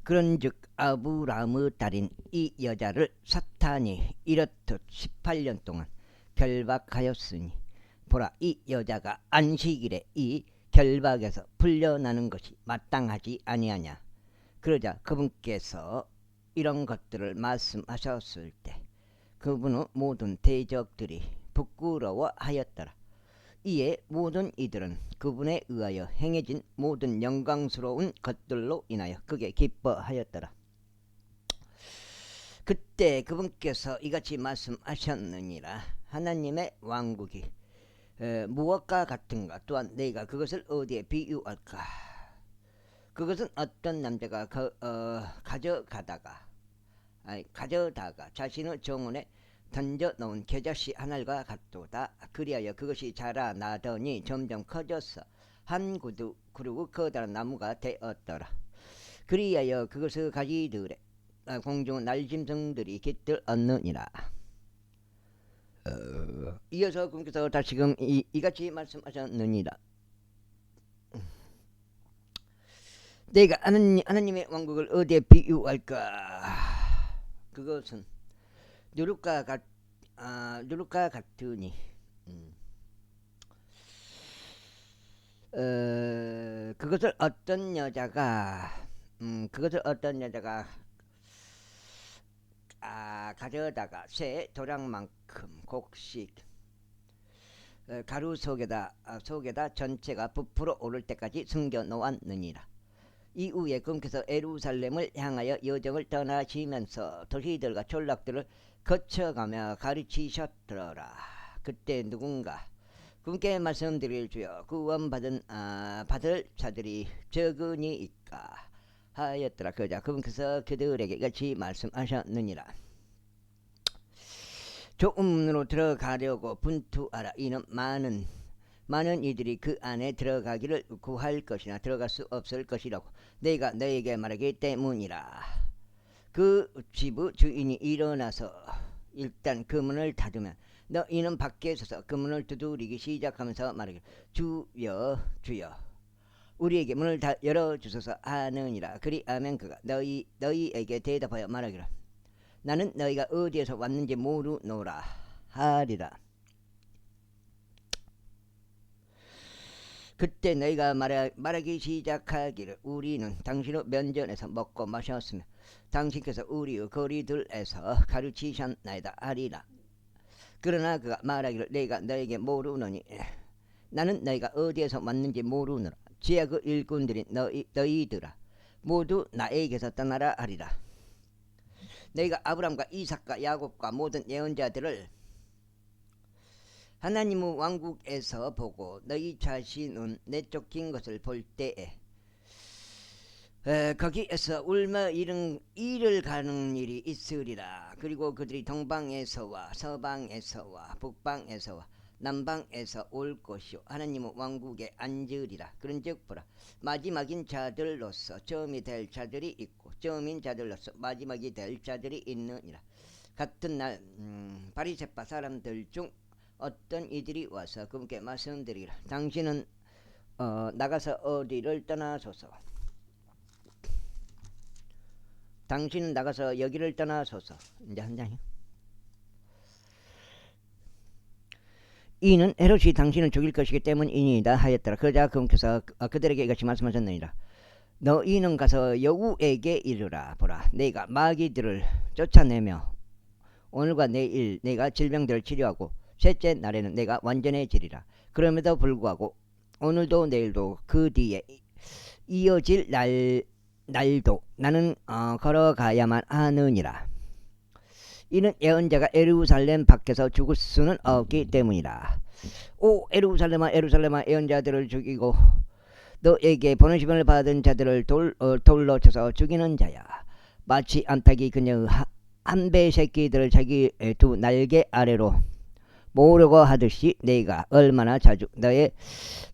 그런즉 아브라함의 딸인 이 여자를 사탄이 이렇듯 18년 동안 결박하였으니 보라, 이 여자가 안식일에 이 결박에서 풀려나는 것이 마땅하지 아니하냐. 그러자 그분께서 이런 것들을 말씀하셨을 때 그분의 모든 대적들이 부끄러워하였더라. 이에 모든 이들은 그분에 의하여 행해진 모든 영광스러운 것들로 인하여 크게 기뻐하였더라. 그때 그분께서 이같이 말씀하셨느니라. 하나님의 왕국이 무엇과 같은가? 또한 내가 그것을 어디에 비유할까? 그것은 어떤 남자가 가져다가 자신의 정원에 던져 놓은 겨자씨 하나가 같도다. 그리하여 그것이 자라나더니 점점 커져서 한 그루고 커다란 나무가 되었더라. 그리하여 그것의 가지들에 공중 날짐승들이 깃들 얻느니라. 이어서 그분께서 다시금 이같이 말씀하셨느니라. 내가 하나님의 왕국을 어디에 비유할까? 그것은 누룩과 같으니 그것을 어떤 여자가 가져다가 새 도량만큼 곡식 가루 속에다 전체가 부풀어 오를 때까지 숨겨 놓았느니라. 이후에 그분께서 예루살렘을 향하여 여정을 떠나시면서 도시들과 촌락들을 거쳐가며 가르치셨더라. 그때 누군가 그분께 말씀드릴 주여 구원받을 자들이 적으니이까 하였더라. 그러자 그분께서 그들에게 같이 말씀하셨느니라. 좁은 문으로 들어가려고 분투하라. 이는 많은 이들이 그 안에 들어가기를 구할 것이나 들어갈 수 없을 것이라고 내가 너에게 말하기 때문이라. 그 집의 주인이 일어나서 일단 그 문을 닫으면 너희는 밖에 서서 그 문을 두드리기 시작하면서 말하기를 주여 주여 우리에게 문을 다 열어주소서 하느니라. 그리하면 그가 너희에게 대답하여 말하기를 나는 너희가 어디에서 왔는지 모르노라 하리라. 그때 너희가 말하기 시작하기를 우리는 당신의 면전에서 먹고 마셨으며 당신께서 우리의 거리들에서 가르치셨나이다 하리라. 그러나 그가 말하기를 내가 너에게 모르노니 나는 너희가 어디에서 왔는지 모르노라. 죄악의 일꾼들인 너희들아 모두 나에게서 떠나라 하리라. 너희가 아브라함과 이삭과 야곱과 모든 예언자들을 하나님의 왕국에서 보고 너희 자신은 내쫓긴 것을 볼 때에 거기에서 울며 이를 가는 일이 있으리라. 그리고 그들이 동방에서와 서방에서와 북방에서와 남방에서 올 것이요 하나님의 왕국에 앉으리라. 그런즉 보라 마지막인 자들로서 처음이 될 자들이 있고 처음인 자들로서 마지막이 될 자들이 있느니라. 같은 날 바리새파 사람들 중 어떤 이들이 와서 그분께 말씀드리라. 당신은 나가서 어디를 떠나소서. 당신은 나가서 여기를 떠나소서. 이제 한 장이요. 이는 헤롯이 당신을 죽일 것이기 때문이니이다 하였더라. 그러자 그분께서 그들에게 이같이 말씀하셨느니라. 너희는 가서 여우에게 이르라. 보라 내가 마귀들을 쫓아내며 오늘과 내일 내가 질병들을 치료하고 셋째 날에는 내가 완전해지리라. 그럼에도 불구하고 오늘도 내일도 그 뒤에 이어질 날도 나는 걸어가야만 하느니라. 이는 예언자가 예루살렘 밖에서 죽을 수는 없기 때문이라. 오 예루살렘아 예루살렘아 예언자들을 죽이고 너에게 보내심을 받은 자들을 돌로 쳐서 죽이는 자야. 마치 암탉이 그녀의 한 배 새끼들을 자기 두 날개 아래로 모으려고 하듯이 내가 얼마나 자주 너의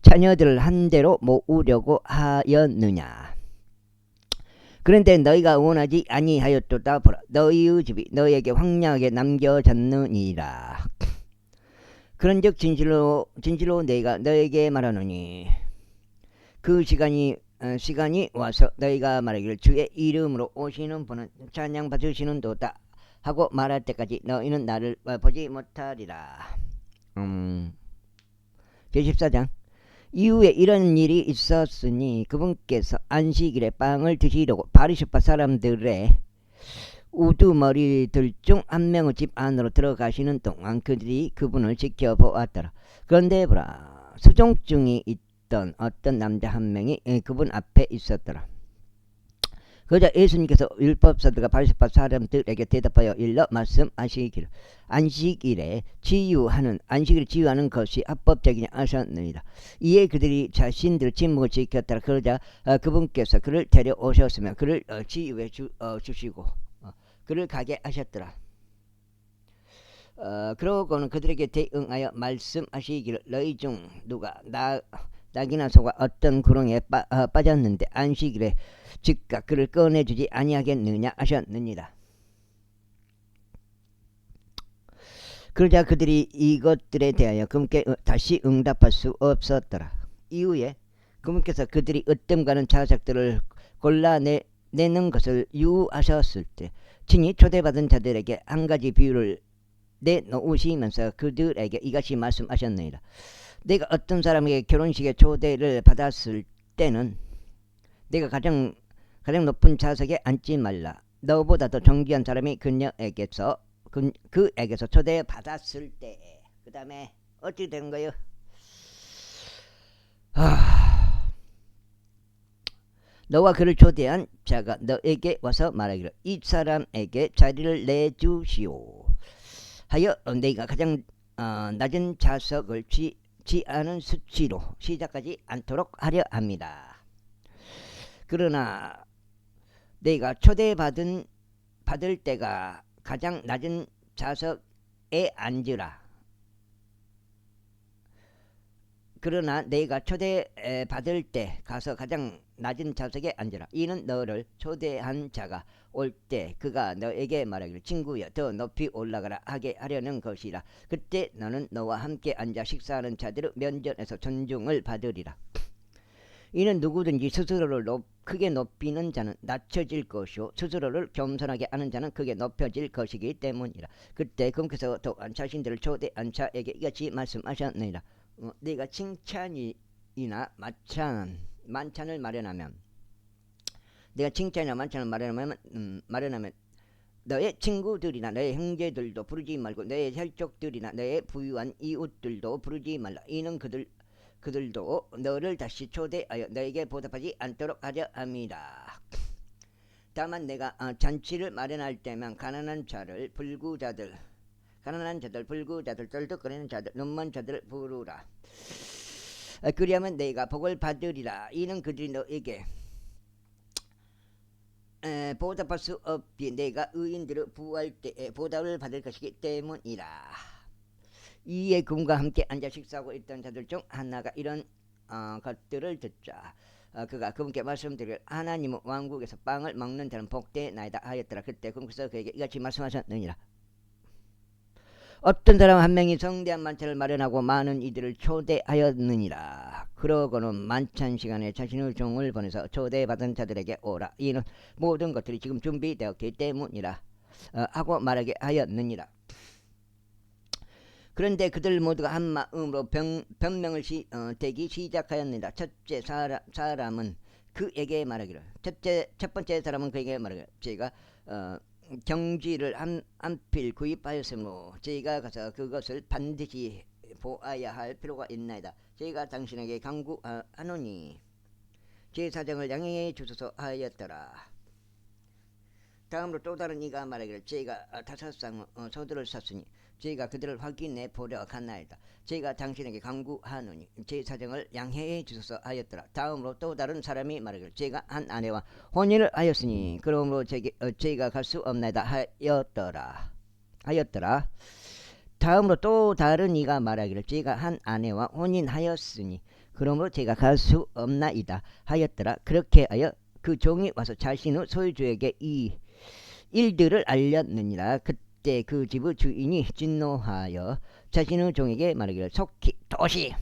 자녀들을 한 대로 모으려고 하였느냐. 그런데 너희가 원하지 아니하였도다. 보라 너희의 집이 너희에게 황량하게 남겨졌느니라. 그런즉 진실로 내가 너에게 말하노니 그 시간이 시간이 와서 너희가 말하기를 주의 이름으로 오시는 분은 찬양 받으시는 도다 하고 말할 때까지 너희는 나를 보지 못하리라. 제14장 이후에 이런 일이 있었으니 그분께서 안식일에 빵을 드시려고 바리새파 사람들의 우두머리들 중 한 명의 집 안으로 들어가시는 동안 그들이 그분을 지켜보았더라. 그런데 보라, 수종증이 있던 어떤 남자 한 명이 그분 앞에 있었더라. 그러자 예수님께서 율법사들과 바리새파 사람들에게 대답하여 일러 말씀하시기를 안식일을 치유하는 것이 합법적이냐 하셨느니라. 이에 그들이 자신들 침묵을 지켰더라. 그러자 그분께서 그를 데려오셨으며 그를 치유해 주시고 그를 가게 하셨더라. 그러고는 그들에게 대응하여 말씀하시기를 너희 중 누가 낙이나 소가 어떤 구렁이에 빠졌는데 안식일에 즉각 그를 꺼내주지 아니하겠느냐 하셨느니라. 그러자 그들이 이것들에 대하여 그분께 다시 응답할 수 없었더라. 이후에 그분께서 그들이 으뜸가는 자석들을 골라내는 것을 유하셨을 때 친히 초대받은 자들에게 한 가지 비유를 내놓으시면서 그들에게 이같이 말씀하셨느니라. 내가 어떤 사람에게 결혼식에 초대를 받았을 때는 내가 가장 높은 좌석에 앉지 말라. 너보다 더 존귀한 사람이 그에게서 초대받았을 때 그 다음에 어찌 된 거요? 너와 그를 초대한 자가 너에게 와서 말하기를 이 사람에게 자리를 내주시오 하여 내가 가장 낮은 좌석을 취하는 수치로 시작하지 않도록 하려 합니다. 그러나 내가 초대받을 때가 가장 낮은 좌석에 앉으라. 그러나 내가 초대받을 때 가서 가장 낮은 좌석에 앉으라. 이는 너를 초대한 자가 올 때 그가 너에게 말하기를 친구여 더 높이 올라가라 하게 하려는 것이라. 그때 너는 너와 함께 앉아 식사하는 자들의 면전에서 존중을 받으리라. 이는 누구든지 스스로를 크게 높이는 자는 낮춰질 것이요 스스로를 겸손하게 하는 자는 크게 높여질 것이기 때문이라. 그때 그분께서 또한 자신들을 초대한 자에게 이같이 말씀하셨느니라. 네가 칭찬이나 만찬을 마련하면 내가 칭찬이나 만찬을 마련하면 너의 친구들이나 너의 형제들도 부르지 말고 너의 혈족들이나 너의 부유한 이웃들도 부르지 말라. 이는 그들도 너를 다시 초대하여 너에게 보답하지 않도록 하려 합니다. 다만 내가 잔치를 마련할 때면 가난한 자들, 불구자들, 떨떡거리는 자들, 눈먼 자들을 부르라. 그리하면 내가 복을 받으리라. 이는 그들이 너에게 보답할 수 없이 내가 의인들을 부할 때에 보답을 받을 것이기 때문이라. 이에 그분과 함께 앉아 식사하고 있던 자들 중 하나가 이런 것들을 듣자 그가 그분께 말씀드리기를 하나님은 왕국에서 빵을 먹는 자는 복되나이다 하였더라. 그때 그분께서 그에게 이같이 말씀하셨느니라. 어떤 사람 한 명이 성대한 만찬을 마련하고 많은 이들을 초대하였느니라. 그러고는 만찬 시간에 자신의 종을 보내서 초대받은 자들에게 오라. 이는 모든 것들이 지금 준비되었기 때문이라 하고 말하게 하였느니라. 그런데 그들 모두가 한 마음으로 변명을 대기 시작하였느니라. 첫째 사람은 그에게 말하기를 첫 번째 사람은 그에게 말하기를 제가 경지를 한 필 구입하였으므로 저희가 가서 그것을 반드시 보아야 할 필요가 있나이다. 저희가 당신에게 강구하노니 제 사정을 양해해 주소서 하였더라. 다음으로 또 다른 이가 말하기를 저희가 5쌍 소들을 샀으니 저희가 그들을 확인해 보려 갔나이다. 저희가 당신에게 강구하노니 제 사정을 양해해 주소서 하였더라. 다음으로 또 다른 사람이 말하기를 저희가 한 아내와 혼인을 하였으니 그러므로 저희가 갈 수 없나이다 하였더라. 다음으로 또 다른 이가 말하기를 저희가 한 아내와 혼인하였으니 그러므로 저희가 갈 수 없나이다 하였더라. 그렇게 하여 그 종이 와서 자신의 소유주에게 이 일들을 알렸느니라. 그때 그 집의 주인이 진노하여 자신의 종에게 말하기를 속히 도시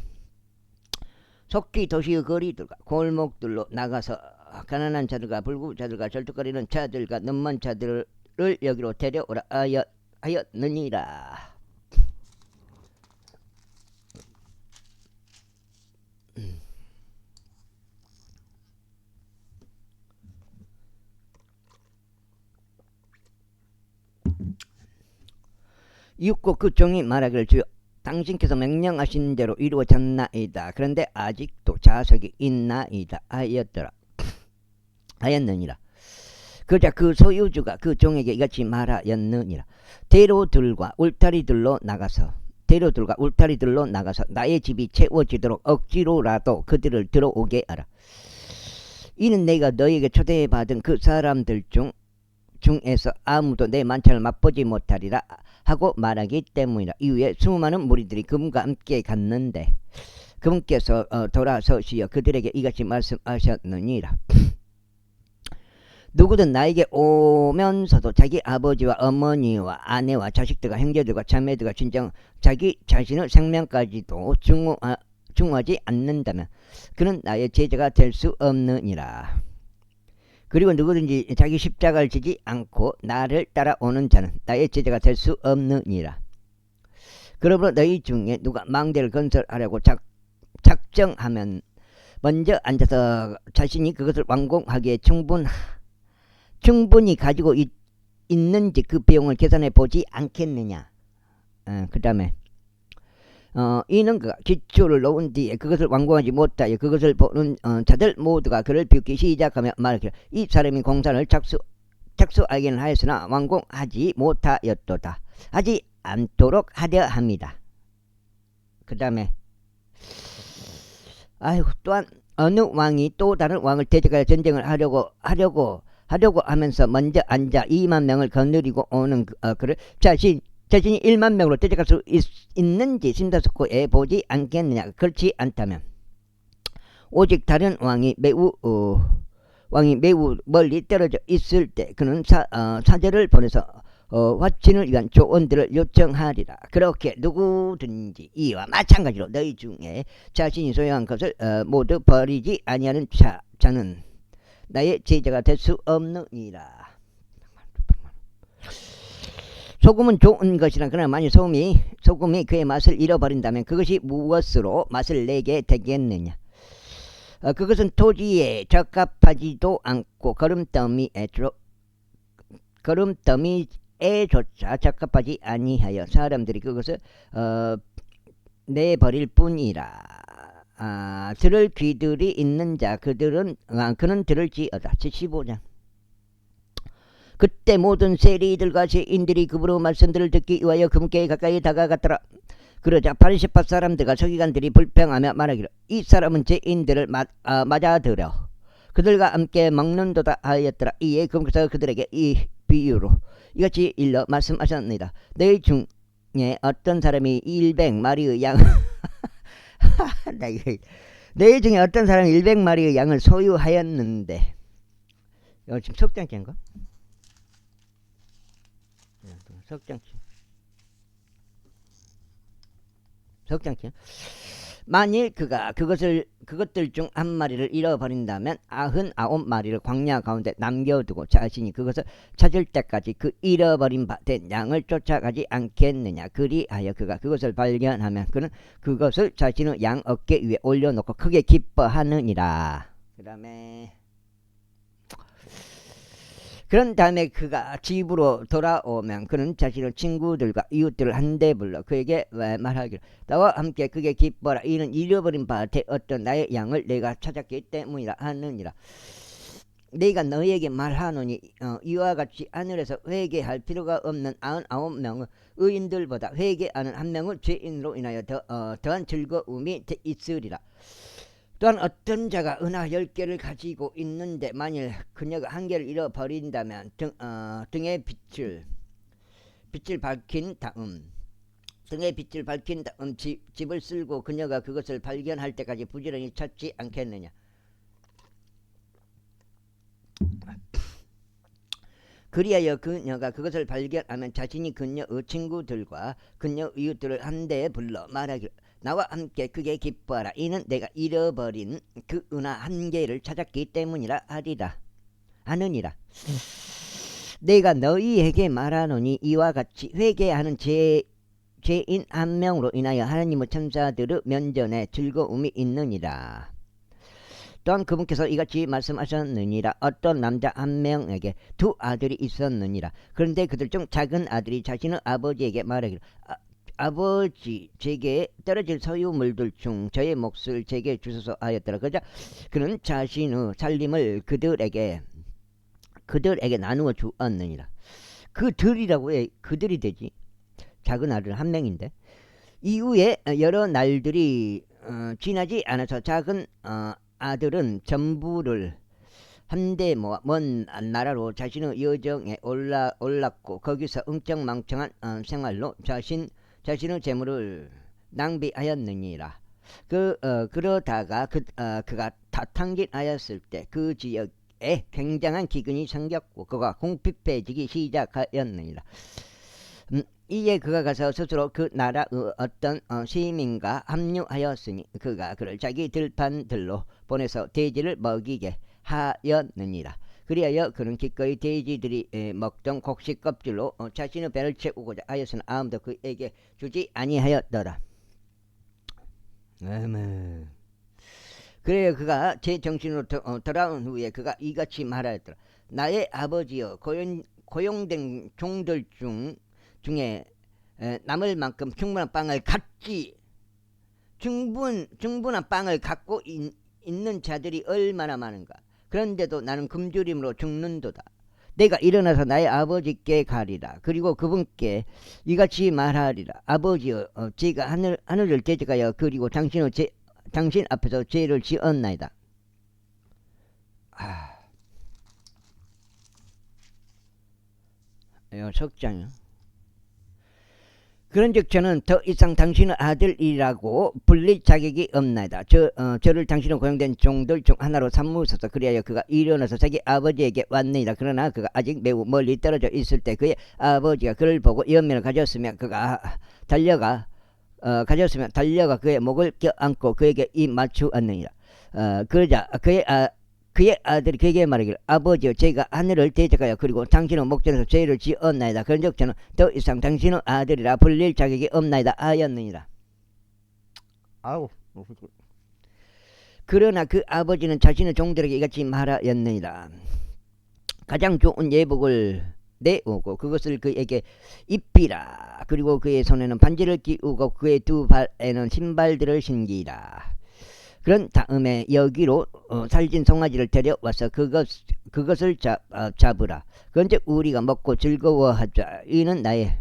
속기 도시의 거리들과 골목들로 나가서 가난한 자들과 불구자들과 절뚝거리는 자들과 넘만 자들을 여기로 데려오라 하였느니라. 이윽고 그 종이 말하기를 주여 당신께서 명령하신 대로 이루어졌나이다. 그런데 아직도 자석이 있나이다 하였느니라. 그러자 그 소유주가 그 종에게 이같이 말하였느니라. 대로들과 울타리들로 나가서 나의 집이 채워지도록 억지로라도 그들을 들어오게 하라. 이는 내가 너에게 초대받은 그 사람들 중에서 아무도 내 만찬을 맛보지 못하리라 하고 말하기 때문이라. 이후에 수많은 무리들이 그분과 함께 갔는데 그분께서 돌아서시어 그들에게 이같이 말씀하셨느니라. 누구든 나에게 오면서도 자기 아버지와 어머니와 아내와 자식들과 형제들과 자매들과 진정 자기 자신의 생명까지도 중하지 않는다면 그는 나의 제자가 될 수 없느니라. 그리고 누구든지 자기 십자가를 지지 않고 나를 따라오는 자는 나의 제자가 될 수 없느니라. 그러므로 너희 중에 누가 망대를 건설하려고 작정하면 먼저 앉아서 자신이 그것을 완공하기에 충분히 가지고 있는지 그 비용을 계산해 보지 않겠느냐. 그 다음에 이는 그가 기초를 놓은 뒤에 그것을 완공하지 못하여 그것을 보는 자들 모두가 그를 비웃기 시작하며 말하기를 이 사람이 공사를 착수하기는 하였으나 완공하지 못하였도다. 하지 않도록 하려 합니다. 그 다음에 또한 어느 왕이 또 다른 왕을 대적하여 전쟁을 하려고 하면서 먼저 앉아 2만 명을 거느리고 오는 그를 자신이 1만 명으로 대적할 수 있는지 심사숙고해 보지 않겠느냐. 그렇지 않다면 오직 다른 왕이 매우 멀리 떨어져 있을 때 그는 사제를 보내서 화친을 위한 조언들을 요청하리라. 그렇게 누구든지 이와 마찬가지로 너희 중에 자신이 소유한 것을 모두 버리지 아니하는 자는 나의 제자가 될 수 없느니라. 소금은 좋은 것이라. 그러나 만일 소금이 그의 맛을 잃어버린다면 그것이 무엇으로 맛을 내게 되겠느냐. 그것은 토지에 적합하지도 않고 거름더미에조차 적합하지 아니하여 사람들이 그것을 내버릴 뿐이라. 들을 귀들이 있는 자 그는 들을지어다. 75장. 그때 모든 세리들과 죄인들이 그분의 말씀들을 듣기 위하여 그분께 가까이 다가갔더라. 그러자 바리새파 사람들과 서기관들이 불평하며 말하기를 이 사람은 죄인들을 맞아들여 그들과 함께 먹는도다 하였더라. 이에 그분께서 그들에게 이 비유로 이같이 일러 말씀하셨습니다. 너희 중에 어떤 사람이 100마리의 양 너희 중에 어떤 사람이 100마리의 양을 소유하였는데 이거 지금 석장치인가? 석장치. 만일 그가 그것들 중 한 마리를 잃어버린다면 99마리를 광야 가운데 남겨두고 자신이 그것을 찾을 때까지 그 잃어버린 바 된 양을 쫓아가지 않겠느냐. 그리하여 그가 그것을 발견하면 그는 그것을 자신의 양 어깨 위에 올려놓고 크게 기뻐하느니라. 그런 다음에 그가 집으로 돌아오면 그는 자신의 친구들과 이웃들을 한데 불러 그에게 말하기를 나와 함께 크게 기뻐라. 이는 잃어버린 바 되었던 나의 양을 내가 찾았기 때문이라 하느니라. 내가 너희에게 말하노니 이와 같이 하늘에서 회개할 필요가 없는 99명의 의인들보다 회개하는 한 명의 죄인으로 인하여 더한 즐거움이 있으리라. 또한 어떤 자가 은하 10개를 가지고 있는데 만일 그녀가 한 개를 잃어버린다면 등에 빛을 밝힌 다음 집을 쓸고 그녀가 그것을 발견할 때까지 부지런히 찾지 않겠느냐. 그리하여 그녀가 그것을 발견하면 자신이 그녀의 친구들과 그녀 이웃들을 한데에 불러 말하기를 나와 함께 크게 기뻐하라. 이는 내가 잃어버린 그 은하 한 개를 찾았기 때문이라 하느니라. 내가 너희에게 말하노니 이와 같이 회개하는 죄인 한 명으로 인하여 하나님의 천사들의 면전에 즐거움이 있느니라. 또한 그분께서 이같이 말씀하셨느니라. 어떤 남자 한 명에게 두 아들이 있었느니라. 그런데 그들 중 작은 아들이 자신의 아버지에게 말하기를 아버지, 제게 떨어질 소유물들 중 저의 몫을 제게 주소서 하였더라. 그러자 그는 자신의 살림을 그들에게 나누어 주었느니라. 그들이라고 해. 그들이 되지. 작은 아들 한 명인데. 이후에 여러 날들이 지나지 않아서 작은 아들은 전부를 한데 먼 나라로 자신의 여정에 올랐고 거기서 엉청망청한 생활로 자신의 재물을 낭비하였느니라. 그러다가 그가 타탕진하였을 때 그 지역에 굉장한 기근이 생겼고 그가 궁핍해지기 시작하였느니라. 이에 그가 가서 스스로 그 나라의 어떤 시민과 합류하였으니 그가 그를 자기 들판들로 보내서 돼지를 먹이게 하였느니라. 그리하여 그는 기꺼이 돼지들이 먹던 곡식 껍질로 자신의 배를 채우고자 하였으나 아무도 그에게 주지 아니하였더라. 그래야 그가 제 정신으로 돌아온 후에 그가 이같이 말하였더라. 나의 아버지여, 고용된 종들 중에 남을 만큼 충분한 빵을 충분한 빵을 갖고 있는 자들이 얼마나 많은가. 그런데도 나는 굶주림으로 죽는도다. 내가 일어나서 나의 아버지께 가리라. 그리고 그분께 이같이 말하리라. 아버지여, 제가 하늘을 대적하여 그리고 당신 앞에서 죄를 지었나이다. 석장이요. 그런즉 저는 더 이상 당신의 아들이라고 불릴 자격이 없나이다. 저를 당신의 고용된 종들 중 하나로 삼으소서. 그리하여 그가 일어나서 자기 아버지에게 왔느니라. 그러나 그가 아직 매우 멀리 떨어져 있을 때 그의 아버지가 그를 보고 연민을 가졌으면 달려가 그의 목을 껴안고 그에게 입 맞추었느니라. 그러자 그의 아들이 그에게 말하기를 아버지여, 제가 하늘을 대적하여 그리고 당신의 목전에서 죄를 지었나이다. 그런즉 저는 더 이상 당신의 아들이라 불릴 자격이 없나이다 하였느니라. 그러나 그 아버지는 자신의 종들에게 이같이 말하였느니라. 가장 좋은 예복을 내오고 그것을 그에게 입히라. 그리고 그의 손에는 반지를 끼우고 그의 두 발에는 신발들을 신기라. 그런 다음에 여기로 살진 송아지를 데려와서 그것을 잡으라. 그런즉 우리가 먹고 즐거워하자. 이는 나의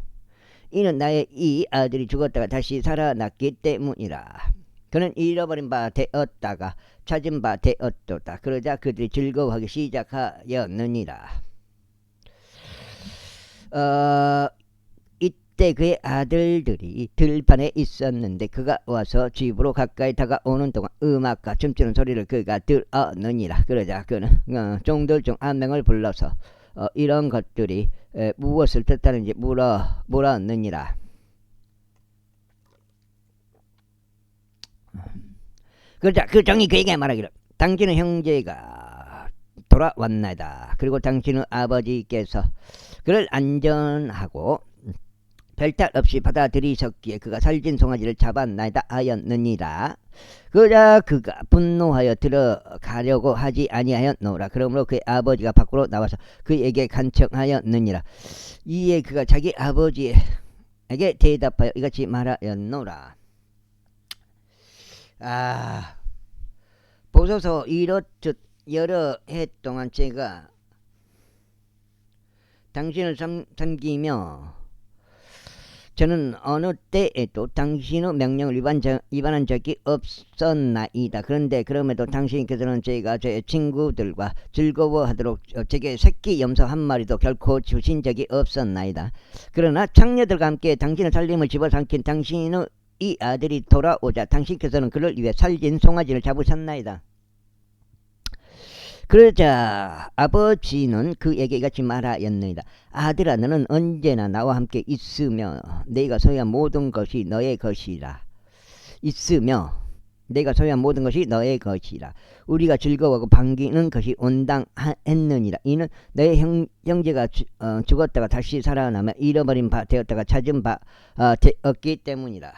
이 아들이 죽었다가 다시 살아났기 때문이라. 그는 잃어버린 바 되었다가 찾은 바 되었도다. 그러자 그들이 즐거워하기 시작하였느니라. 이때 그의 아들들이 들판에 있었는데 그가 와서 집으로 가까이 다가오는 동안 음악과 춤추는 소리를 그가 들었느니라. 그러자 그는 종들 중 한 명을 불러서 이런 것들이 무엇을 뜻하는지 물었느니라. 그러자 그 종이 그에게 말하기를 당신의 형제가 돌아왔나이다. 그리고 당신의 아버지께서 그를 안전하고 별탈 없이 받아들이셨기에 그가 살진 송아지를 잡았나이다 하였느니라. 그러자 그가 분노하여 들어가려고 하지 아니하였노라. 그러므로 그의 아버지가 밖으로 나와서 그에게 간청하였느니라. 이에 그가 자기 아버지에게 대답하여 이같이 말하였노라. 보소서, 이렇듯 여러 해 동안 제가 당신을 섬기며 저는 어느 때에도 당신의 명령을 위반한 적이 없었나이다. 그런데 그럼에도 당신께서는 제가 저의 친구들과 즐거워하도록 제게 새끼 염소 한 마리도 결코 주신 적이 없었나이다. 그러나 창녀들과 함께 당신의 살림을 집어삼킨 당신의 이 아들이 돌아오자 당신께서는 그를 위해 살진 송아지를 잡으셨나이다. 그러자 아버지는 그에게 이같이 말하였느니라. 아들아, 너는 언제나 나와 함께 있으며 내가 소유한 모든 것이 너의 것이라. 있으며 내가 소유한 모든 것이 너의 것이라. 우리가 즐거워하고 반기는 것이 온당했느니라. 이는 너의 형제가 죽었다가 다시 살아나며 잃어버린 바 되었다가 찾은 바 되었기 때문이라.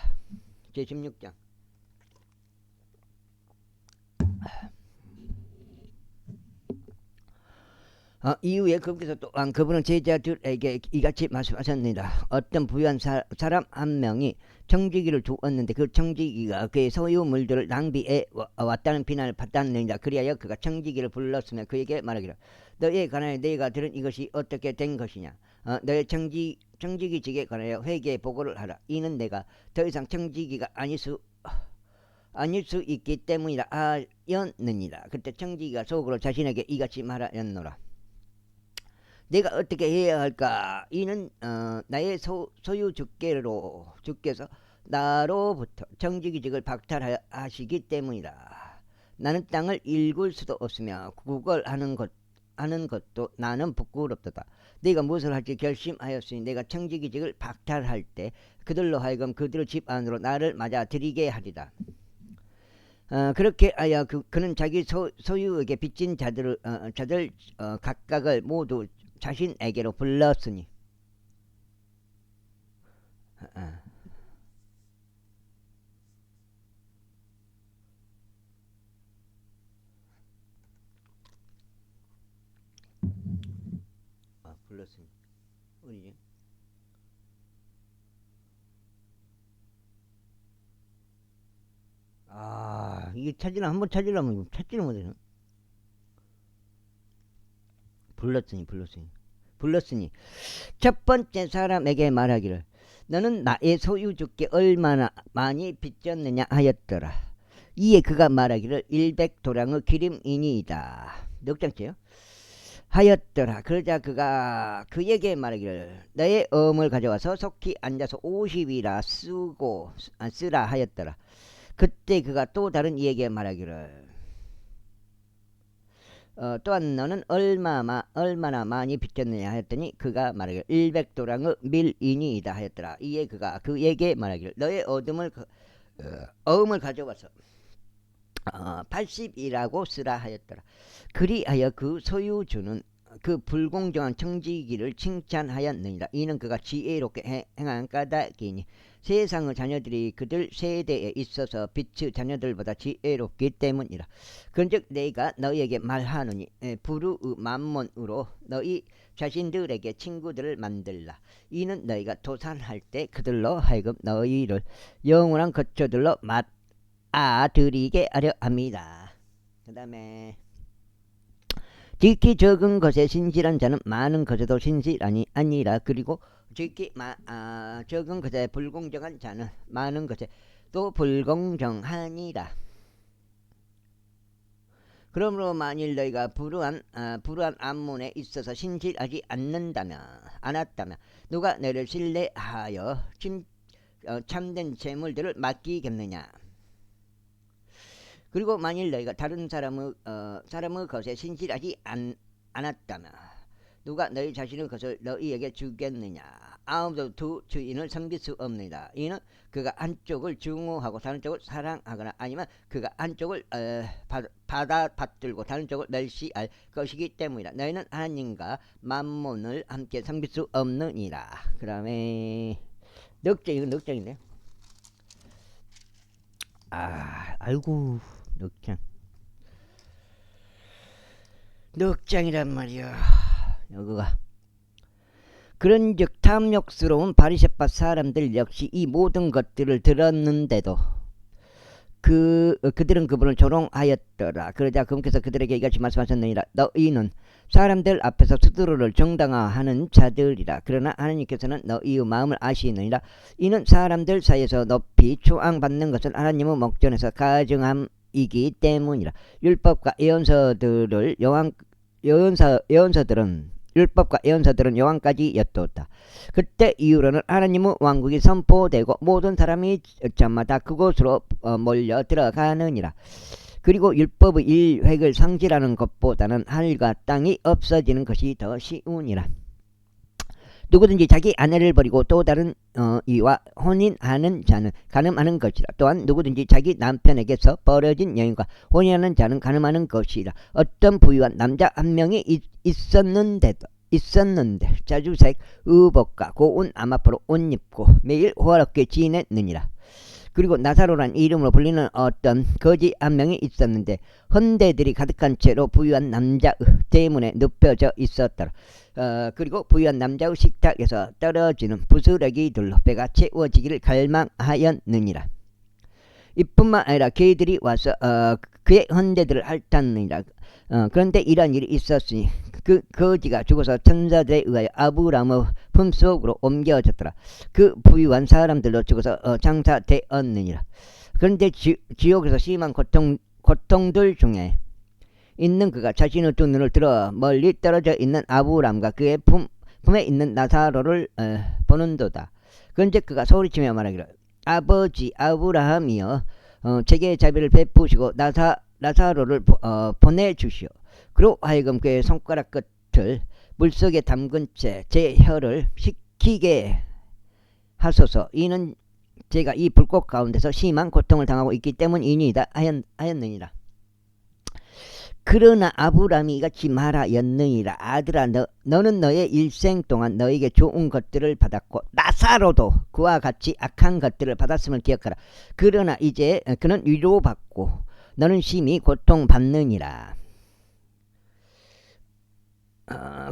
제16장. 이후에 그분께서 또한 그분은 제자들에게 이같이 말씀하셨느니라. 어떤 부유한 사람 한 명이 청지기를 두었는데 그 청지기가 그의 소유물들을 낭비해 왔다는 비난을 받았느니라. 그리하여 그가 청지기를 불렀으며 그에게 말하기를 너에 관하여 내가 들은 이것이 어떻게 된 것이냐. 너의 청지기직에 관하여 회개에 보고를 하라. 이는 내가 더 이상 청지기가 아닐 수 있기 때문이라 하였느니라. 그때 청지기가 속으로 자신에게 이같이 말하였노라. 내가 어떻게 해야 할까? 이는 나의 소유 주께서 나로부터 청지기직을 박탈하시기 때문이라. 나는 땅을 일굴 수도 없으며 구걸하는 것도 나는 부끄럽도다. 내가 무엇을 할지 결심하였으니 내가 청지기직을 박탈할 때 그들로 하여금 그들의 집 안으로 나를 맞아들이게 하리라. 그렇게 하여 그는 자기 소유에게 빚진 자들 각각을 모두 자신에게로 불렀으니 불렀으니 어디지? 이게 한번 찾으려면 찾지를 못해요. 불렀으니 첫 번째 사람에게 말하기를 너는 나의 소유주께 얼마나 많이 빚졌느냐 하였더라. 이에 그가 말하기를 100도량의 기름이니이다. 몇 장째요? 하였더라. 그러자 그가 그에게 말하기를 너의 어음을 가져와서 속히 앉아서 50이라 쓰라 하였더라. 그때 그가 또 다른 이에게 말하기를 또한 너는 얼마나 많이 빚졌느냐 하였더니 그가 말하기를 100도량의 밀이니이다 하였더라. 이에 그가 그에게 말하기를 너의 어음을 가져와서 80이라고 쓰라 하였더라. 그리하여 그 소유주는 그 불공정한 청지기를 칭찬하였느니라. 이는 그가 지혜롭게 행한 까닭이니 세상의 자녀들이 그들 세대에 있어서 빛의 자녀들보다 지혜롭기 때문이라. 그런즉 내가 너희에게 말하노니 부르의 만몬으로 너희 자신들에게 친구들을 만들라. 이는 너희가 도산할 때 그들로 하여금 너희를 영원한 거처들로 맞아들이게 하려 합니다. 그 다음에 지극히 적은 것에 신실한 자는 많은 것에도 신실하니 아니라. 그리고 지극히 적은 것에 불공정한 자는 많은 것에 또 불공정하니라. 그러므로 만일 너희가 불우한 암문에 있어서 신실하지 않았다면 누가 너를 신뢰하여 참된 재물들을 맡기겠느냐. 그리고 만일 너희가 다른 사람의 것에 신실하지 않았다면 누가 너희 자신의 것을 너희에게 주겠느냐. 아무도 두 주인을 섬길 수 없느니라. 이는 그가 한쪽을 증오하고 다른 쪽을 사랑하거나 아니면 그가 한쪽을 받들고 다른 쪽을 멸시할 것이기 때문이라. 너희는 하나님과 만몬을 함께 섬길 수 없느니라. 그 다음에 이건 넉장인데. 아이고 넉장이란 말이야. 여기가 그런즉 탐욕스러운 바리새파 사람들 역시 이 모든 것들을 들었는데도 그들은 그분을 조롱하였더라. 그러자 그분께서 그들에게 이같이 말씀하셨느니라. 너희는 사람들 앞에서 스스로를 정당화하는 자들이라. 그러나 하나님께서는 너희의 마음을 아시느니라. 이는 사람들 사이에서 높이 추앙받는 것은 하나님의 목전에서 가증함이기 때문이라. 율법과 예언서들은 요한까지 였도다. 그때 이후로는 하나님의 왕국이 선포되고 모든 사람이 저마다 그곳으로 몰려 들어가느니라. 그리고 율법의 일획을 상실하는 것보다는 하늘과 땅이 없어지는 것이 더 쉬우니라. 누구든지 자기 아내를 버리고 또 다른 이와 혼인하는 자는 간음하는 것이라. 또한 누구든지 자기 남편에게서 벌어진 여인과 혼인하는 자는 간음하는 것이라. 어떤 부유한 남자 한 명이 있었는데 자주색 의복과 고운 암압으로 옷 입고 매일 호화롭게 지냈느니라. 그리고 나사로란 이름으로 불리는 어떤 거지 한 명이 있었는데 헌대들이 가득한 채로 부유한 남자의 대문에 눕혀져 있었더라. 그리고 부유한 남자의 식탁에서 떨어지는 부스러기들로 배가 채워지기를 갈망하였느니라. 이뿐만 아니라 개들이 와서 그의 헌대들을 핥았느니라. 그런데 이런 일이 있었으니 그 거지가 죽어서 천사들에 의하여 아브라함의 품속으로 옮겨졌더라. 그 부유한 사람들로 죽어서 장사되었느니라. 그런데 지옥에서 심한 고통들 중에 있는 그가 자신의 두 눈을 들어 멀리 떨어져 있는 아브라함과 그의 품에 있는 나사로를 보는도다. 그런데 그가 소리치며 말하기를 아버지 아브라함이여 제게 자비를 베푸시고 나사로를 보내주시오. 그로 하여금 그의 손가락 끝을 물속에 담근 채 제 혀를 식히게 하소서. 이는 제가 이 불꽃 가운데서 심한 고통을 당하고 있기 때문이니이다 하였느니라. 그러나 아브라함이 이같이 말하였느니라. 아들아 너는 너의 일생 동안 너에게 좋은 것들을 받았고 나사로도 그와 같이 악한 것들을 받았음을 기억하라. 그러나 이제 그는 위로받고 너는 심히 고통받느니라.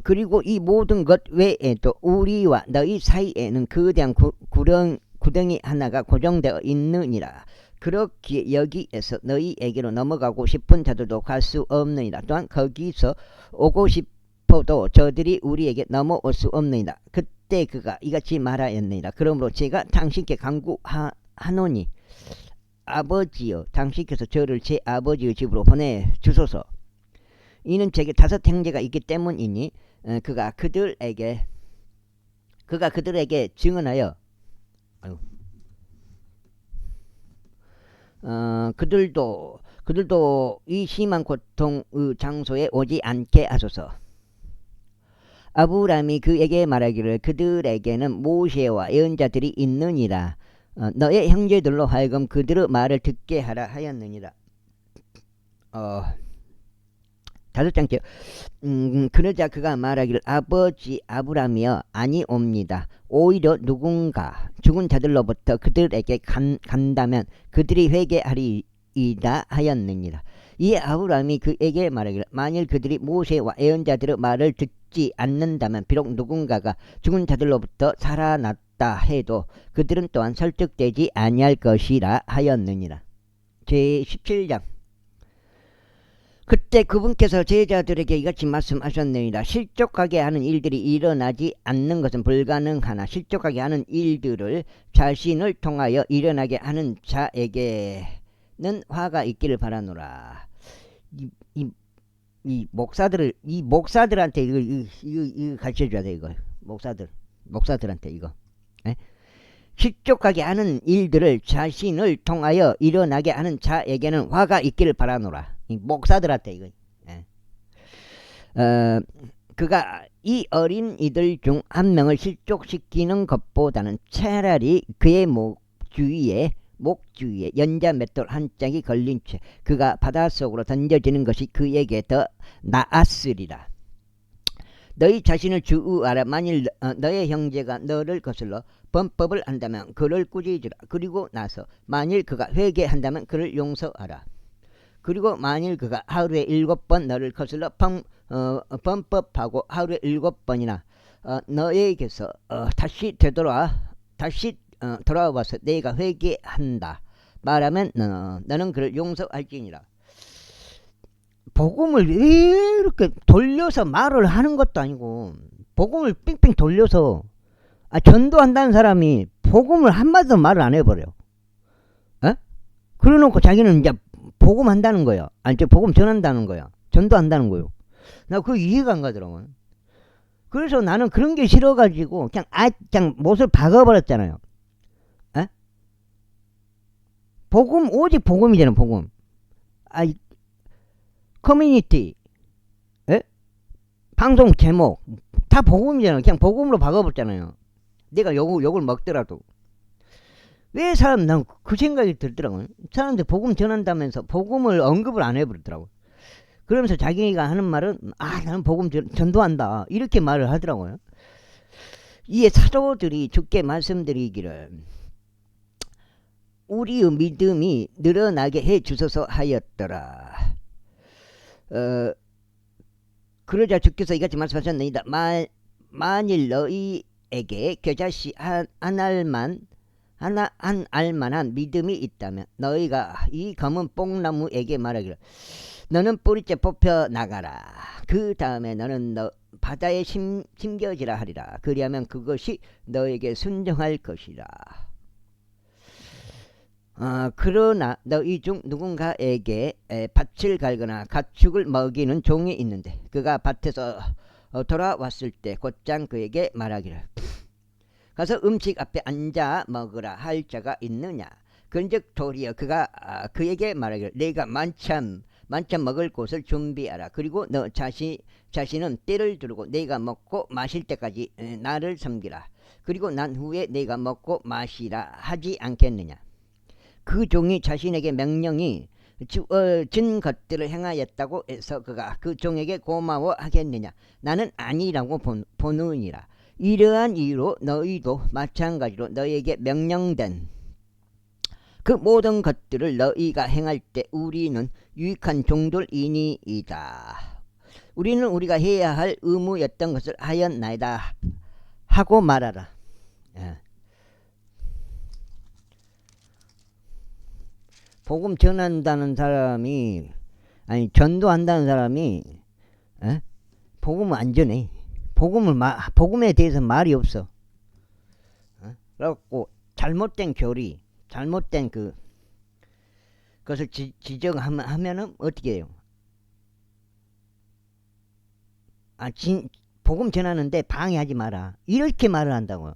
그리고 이 모든 것 외에도 우리와 너희 사이에는 거대한 구덩이 하나가 고정되어 있느니라. 그렇기에 여기에서 너희에게로 넘어가고 싶은 자들도 갈 수 없느니라. 또한 거기서 오고 싶어도 저들이 우리에게 넘어올 수 없느니라. 그때 그가 이같이 말하였느니라. 그러므로 제가 당신께 간구하노니 아버지여 당신께서 저를 제 아버지의 집으로 보내주소서. 이는 제게 5 형제가 있기 때문이니 그가 그들에게 증언하여 그들도 이 심한 고통의 장소에 오지 않게 하소서. 아브라함이 그에게 말하기를 그들에게는 모세와 예언자들이 있느니라. 너의 형제들로 하여금 그들의 말을 듣게 하라 하였느니라. 5장째. 그러자 그가 말하기를 아버지 아브라함이여 아니옵니다. 오히려 누군가 죽은 자들로부터 그들에게 간다면 그들이 회개하리이다 하였느니라. 이에 아브라함이 그에게 말하기를 만일 그들이 모세와 예언자들의 말을 듣지 않는다면 비록 누군가가 죽은 자들로부터 살아났다 해도 그들은 또한 설득되지 아니할 것이라 하였느니라. 제17장. 그때 그분께서 제자들에게 이같이 말씀하셨느니라. 실족하게 하는 일들이 일어나지 않는 것은 불가능하나 실족하게 하는 일들을 자신을 통하여 일어나게 하는 자에게는 화가 있기를 바라노라. 이 목사들한테 이거 가르쳐줘야 돼. 이거 목사들한테 이거. 실족하게 하는 일들을 자신을 통하여 일어나게 하는 자에게는 화가 있기를 바라노라. 이 목사들한테 이거. 그가 이 어린 이들 중 한 명을 실족시키는 것보다는 차라리 그의 목 주위에 연자 맷돌 한 짝이 걸린 채 그가 바닷속으로 던져지는 것이 그에게 더 나았으리라. 너희 자신을 주의하라. 만일 너의 형제가 너를 거슬러 범법을 한다면 그를 꾸짖으라. 그리고 나서 만일 그가 회개한다면 그를 용서하라. 그리고 만일 그가 하루에 7번 너를 거슬러 범법하고 하루에 7번이나 너에게서 다시 돌아와서 내가 회개한다 말하면 너는 그를 용서할지니라. 복음을 이렇게 돌려서 말을 하는 것도 아니고 복음을 뺑뺑 돌려서 전도한다는 사람이 복음을 한마디도 말을 안 해버려. 그래놓고 자기는 이제 복음 한다는 거야. 복음 전한다는 거야. 전도한다는 거요. 나 그거 이해가 안 가더라고요. 그래서 나는 그런 게 싫어가지고 그냥 못을 박아버렸잖아요. 복음 오직 복음이잖아. 복음. 커뮤니티 방송 제목 다 복음이잖아요. 그냥 복음으로 바꿔버렸잖아요. 내가 욕을 먹더라도. 왜 난 그 생각이 들더라고요. 사람들 복음 전한다면서 복음을 언급을 안 해버리더라고요. 그러면서 자기가 하는 말은 나는 복음 전도한다 이렇게 말을 하더라고요. 이에 사도들이 주께 말씀드리기를 우리의 믿음이 늘어나게 해 주소서 하였더라. 그러자 주께서 이같이 말씀하셨느니라. 만일 너희에게 겨자씨 한 알만한 믿음이 있다면 너희가 이 검은 뽕나무에게 말하기를 너는 뿌리째 뽑혀 나가라. 그 다음에 너는 바다에 심겨지라 하리라. 그리하면 그것이 너에게 순종할 것이라. 그러나 너희 중 누군가에게 밭을 갈거나 가축을 먹이는 종이 있는데 그가 밭에서 돌아왔을 때 곧장 그에게 말하기를 가서 음식 앞에 앉아 먹으라 할 자가 있느냐. 그런즉 도리어 그가 그에게 말하기를 내가 만찬 먹을 곳을 준비하라. 그리고 너 자신은 때를 두르고 내가 먹고 마실 때까지 나를 섬기라. 그리고 난 후에 내가 먹고 마시라 하지 않겠느냐. 그 종이 자신에게 명령이 진 것들을 행하였다고 해서 그가 그 종에게 고마워하겠느냐. 나는 아니라고 보느니라. 이러한 이유로 너희도 마찬가지로 너희에게 명령된 그 모든 것들을 너희가 행할 때 우리는 유익한 종들이니이다. 우리는 우리가 해야 할 의무였던 것을 하였나이다 하고 말하라. 복음 전한다는 사람이 전도한다는 사람이 복음을 안 전해. 복음에 대해서 말이 없어. 그래갖고 잘못된 교리, 잘못된 그것을 지적하면은 어떻게 해요? 복음 전하는데 방해하지 마라. 이렇게 말을 한다고요.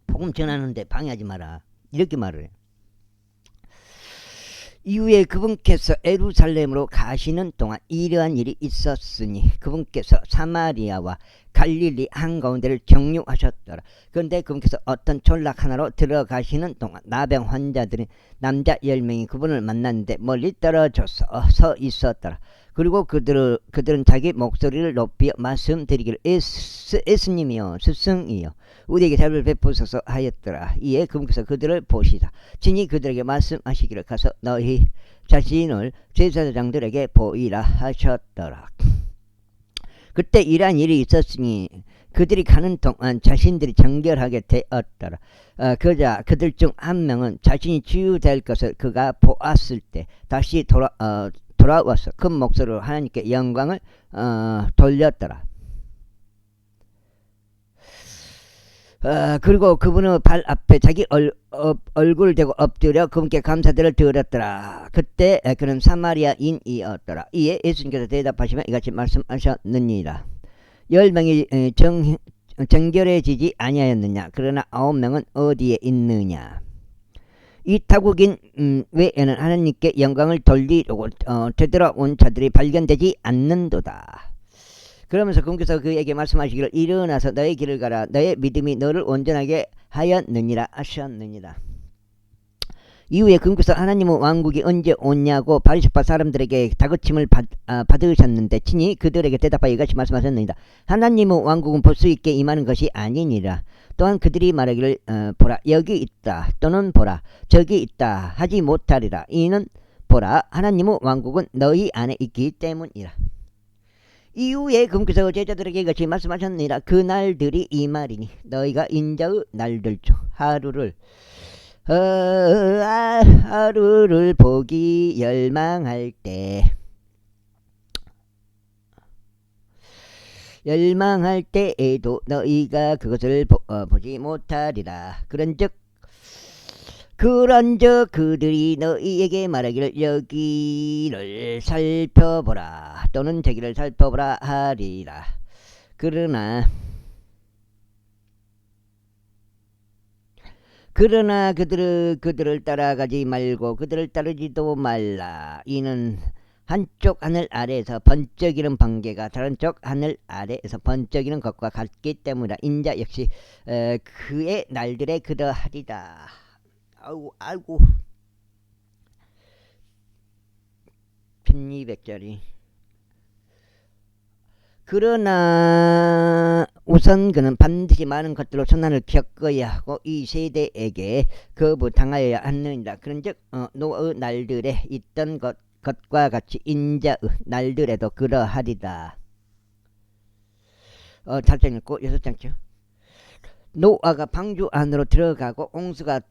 복음 전하는데 방해하지 마라. 이렇게 말을 해요. 이후에 그분께서 예루살렘으로 가시는 동안 이러한 일이 있었으니 그분께서 사마리아와 갈릴리 한가운데를 경유하셨더라. 그런데 그분께서 어떤 촌락 하나로 들어가시는 동안 나병 환자들이 남자 10명이 그분을 만났는데 멀리 떨어져서 서 있었더라. 그리고 그들은 자기 목소리를 높여 말씀드리기를 예수님이여 스승이여 우리에게 자비를 베푸소서 하였더라. 이에 그분께서 그들을 보시다 친히 그들에게 말씀하시기를 가서 너희 자신을 제사장들에게 보이라 하셨더라. 그때 이러한 일이 있었으니 그들이 가는 동안 자신들이 정결하게 되었더라. 그러자 그들 중 한 명은 자신이 치유될 것을 그가 보았을 때 다시 돌아와서 큰 목소리로 하나님께 영광을 돌렸더라. 그리고 그분의 발 앞에 자기 얼굴을 대고 엎드려 그분께 감사들을 드렸더라. 그때 그는 사마리아인이었더라. 이에 예수님께서 대답하시며 이같이 말씀하셨느니라. 10명이 정결해지지 아니하였느냐. 그러나 9명은 어디에 있느냐. 이 타국인 외에는 하나님께 영광을 돌리려고 되돌아온 자들이 발견되지 않는도다. 그러면서 그분께서 그에게 말씀하시기를 일어나서 너의 길을 가라. 너의 믿음이 너를 온전하게 하였느니라 하셨느니라. 이후에 그분께서 하나님의 왕국이 언제 오냐고 바리새파 사람들에게 다그침을 받으셨는데 친히 그들에게 대답하여 이같이 말씀하셨느니라. 하나님의 왕국은 볼 수 있게 임하는 것이 아니니라. 또한 그들이 말하기를 보라 여기 있다 또는 보라 저기 있다 하지 못하리라. 이는 보라 하나님의 왕국은 너희 안에 있기 때문이라. 이후에 그분께서 제자들에게 이같이 말씀하셨느니라. 그 날들이 이 말이니 너희가 인자의 날들 중 하루를 보기 열망할 때에도 너희가 그것을 보지 못하리라. 그런즉 그들이 너희에게 말하기를 여기를 살펴보라 또는 저기를 살펴보라 하리라. 그러나 그들을 따라가지 말고 그들을 따르지도 말라. 이는 한쪽 하늘 아래에서 번쩍이는 번개가 다른 쪽 하늘 아래에서 번쩍이는 것과 같기 때문이다. 인자 역시 그의 날들에 그러하리다. 아이고 편리백절이. 그러나 우선 그는 반드시 많은 것들로 손난을 겪어야 하고 이 세대에게 거부당하여야 하느니라. 그런즉 노아의 날들에 있던 것과 같이 인자의 날들에도 그러하리다. 잘 읽고 6장죠. 노아가 방주 안으로 들어가고 홍수가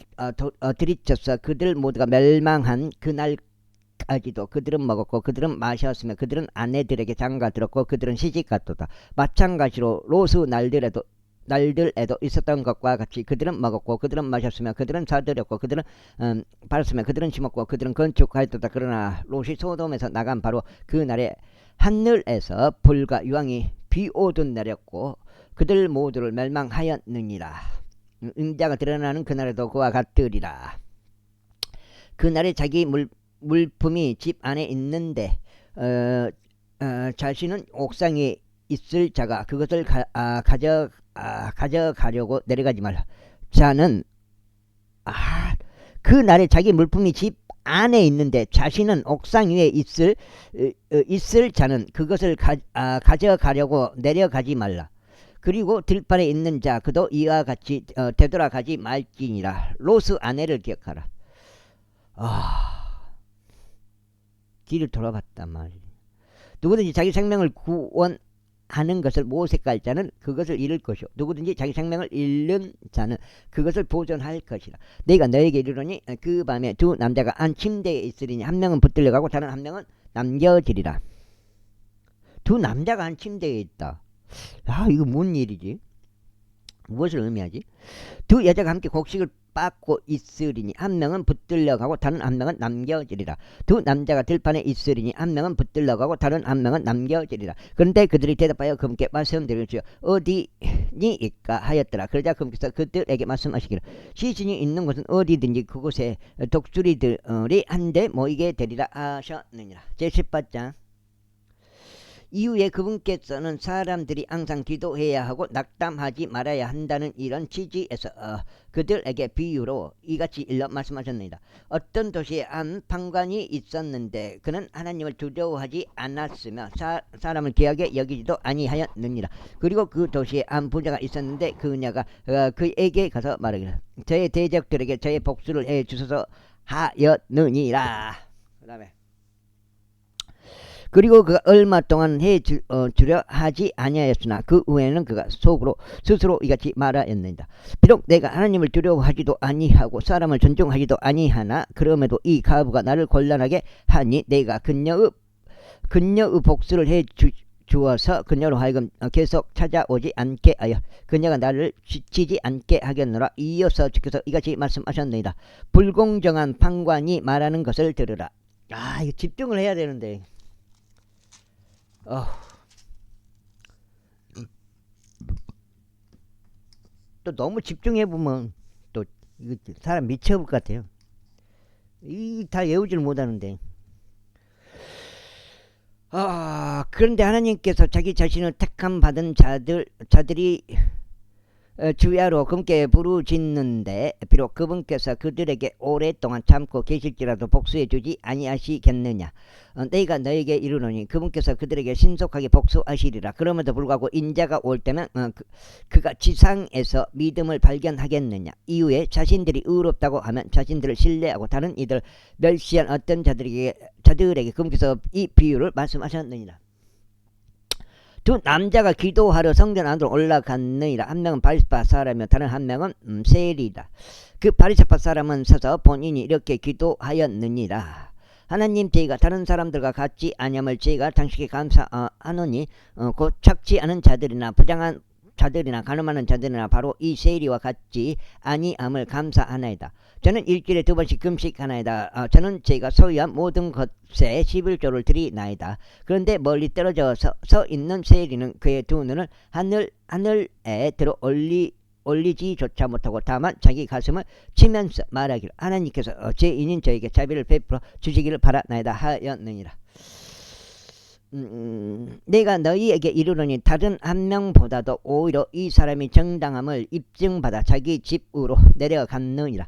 들이쳐서 그들 모두가 멸망한 그날까지도 그들은 먹었고 그들은 마셨으며 그들은 아내들에게 장가들었고 그들은 시집갔도다. 마찬가지로 롯의 날들에도 있었던 것과 같이 그들은 먹었고 그들은 마셨으며 그들은 사들였고 그들은 팔았으며 그들은 심었고 그들은 건축하였도다. 그러나 롯이 소돔에서 나간 바로 그 날에 하늘에서 불과 유황이 비오듯 내렸고 그들 모두를 멸망하였느니라. 인자가 드러나는 그날에도 그와 같으리라. 그날에 자기 물품이 집 안에 있는데 자신은 옥상에 있을 자가 그것을 가져가려고 내려가지 말라. 자는 그 날에 자기 물품이 집 안에 있는데 자신은 옥상 위에 있을 자는 그것을 가져가려고 내려가지 말라. 그리고 들판에 있는 자 그도 이와 같이 되돌아가지 말지니라. 롯의 아내를 기억하라. 뒤를 돌아봤단 말이야. 누구든지 자기 생명을 구원하는 것을 모색할 자는 그것을 잃을 것이요 누구든지 자기 생명을 잃는 자는 그것을 보존할 것이라. 내가 너에게 이르노니 그 밤에 두 남자가 한 침대에 있으리니 한 명은 붙들려 가고 다른 한 명은 남겨지리라. 두 남자가 한 침대에 있다. 이거 뭔 일이지? 무엇을 의미하지? 두 여자가 함께 곡식을 빻고 있으리니 한 명은 붙들려 가고 다른 한 명은 남겨지리라. 두 남자가 들판에 있으리니 한 명은 붙들려 가고 다른 한 명은 남겨지리라. 그런데 그들이 대답하여 그분께 말씀드리지요. 어디니이까 하였더라. 그러자 그분께서 그들에게 말씀하시기를 시신이 있는 곳은 어디든지 그곳에 독수리들이 한데 모이게 되리라 하셨느니라. 제18장. 이후에 그분께서는 사람들이 항상 기도해야 하고 낙담하지 말아야 한다는 이런 취지에서 그들에게 비유로 이같이 일러 말씀하셨습니다. 어떤 도시에 한 판관이 있었는데 그는 하나님을 두려워하지 않았으며 사람을 귀하게 여기지도 아니하였느니라. 그리고 그 도시에 한 부자가 있었는데 그녀가 그에게 가서 말하기를 저의 대적들에게 저의 복수를 해 주소서 하였느니라. 그 다음에 그리고 그가 얼마 동안 해 주려 하지 아니하였으나 그 후에는 그가 속으로 스스로 이같이 말하였느니라. 비록 내가 하나님을 두려워하지도 아니하고 사람을 존중하지도 아니하나 그럼에도 이 가부가 나를 곤란하게 하니 내가 그녀의 복수를 해 주어서 그녀로 하여금 계속 찾아오지 않게 하여 그녀가 나를 지치지 않게 하겠노라. 이어서 주께서 이같이 말씀하셨느니라. 불공정한 판관이 말하는 것을 들으라. 이거 집중을 해야 되는데 또 너무 집중해보면 또 이거 사람 미쳐볼 것 같아요. 이 다 외우질 못하는데 그런데 하나님께서 자기 자신을 택함 받은 자들이 주야로 그분께 부르짖는데 비록 그분께서 그들에게 오랫동안 참고 계실지라도 복수해 주지 아니하시겠느냐. 내가 너에게 이르노니 그분께서 그들에게 신속하게 복수하시리라. 그럼에도 불구하고 인자가 올 때는 그가 지상에서 믿음을 발견하겠느냐. 이후에 자신들이 의롭다고 하면 자신들을 신뢰하고 다른 이들 멸시한 어떤 자들에게 그분께서 이 비유를 말씀하셨느니라. 두 남자가 기도하러 성전 안으로 올라갔느니라. 한 명은 바리새파 사람이며 다른 한 명은 세리다. 그 바리새파 사람은 서서 본인이 이렇게 기도하였느니라. 하나님, 저희가 다른 사람들과 같지 아니함을 저희가 당신께 감사하노니 곧 착지 않은 자들이나 부장한 자들이나 가늠하는 자들이나 바로 이 세리와 같지 아니함을 감사하나이다. 저는 일주일에 2번씩 금식하나이다. 저는 제가 소유한 모든 것에 11조를 드리나이다. 그런데 멀리 떨어져서 서 있는 세리는 그의 두 눈을 하늘에 들어 올리지조차 못하고 다만 자기 가슴을 치면서 말하기를 하나님께서 죄인인 저에게 자비를 베풀어 주시기를 바라나이다 하였느니라. 내가 너희에게 이르노니 다른 한 명보다도 오히려 이 사람이 정당함을 입증받아 자기 집으로 내려갔느니라.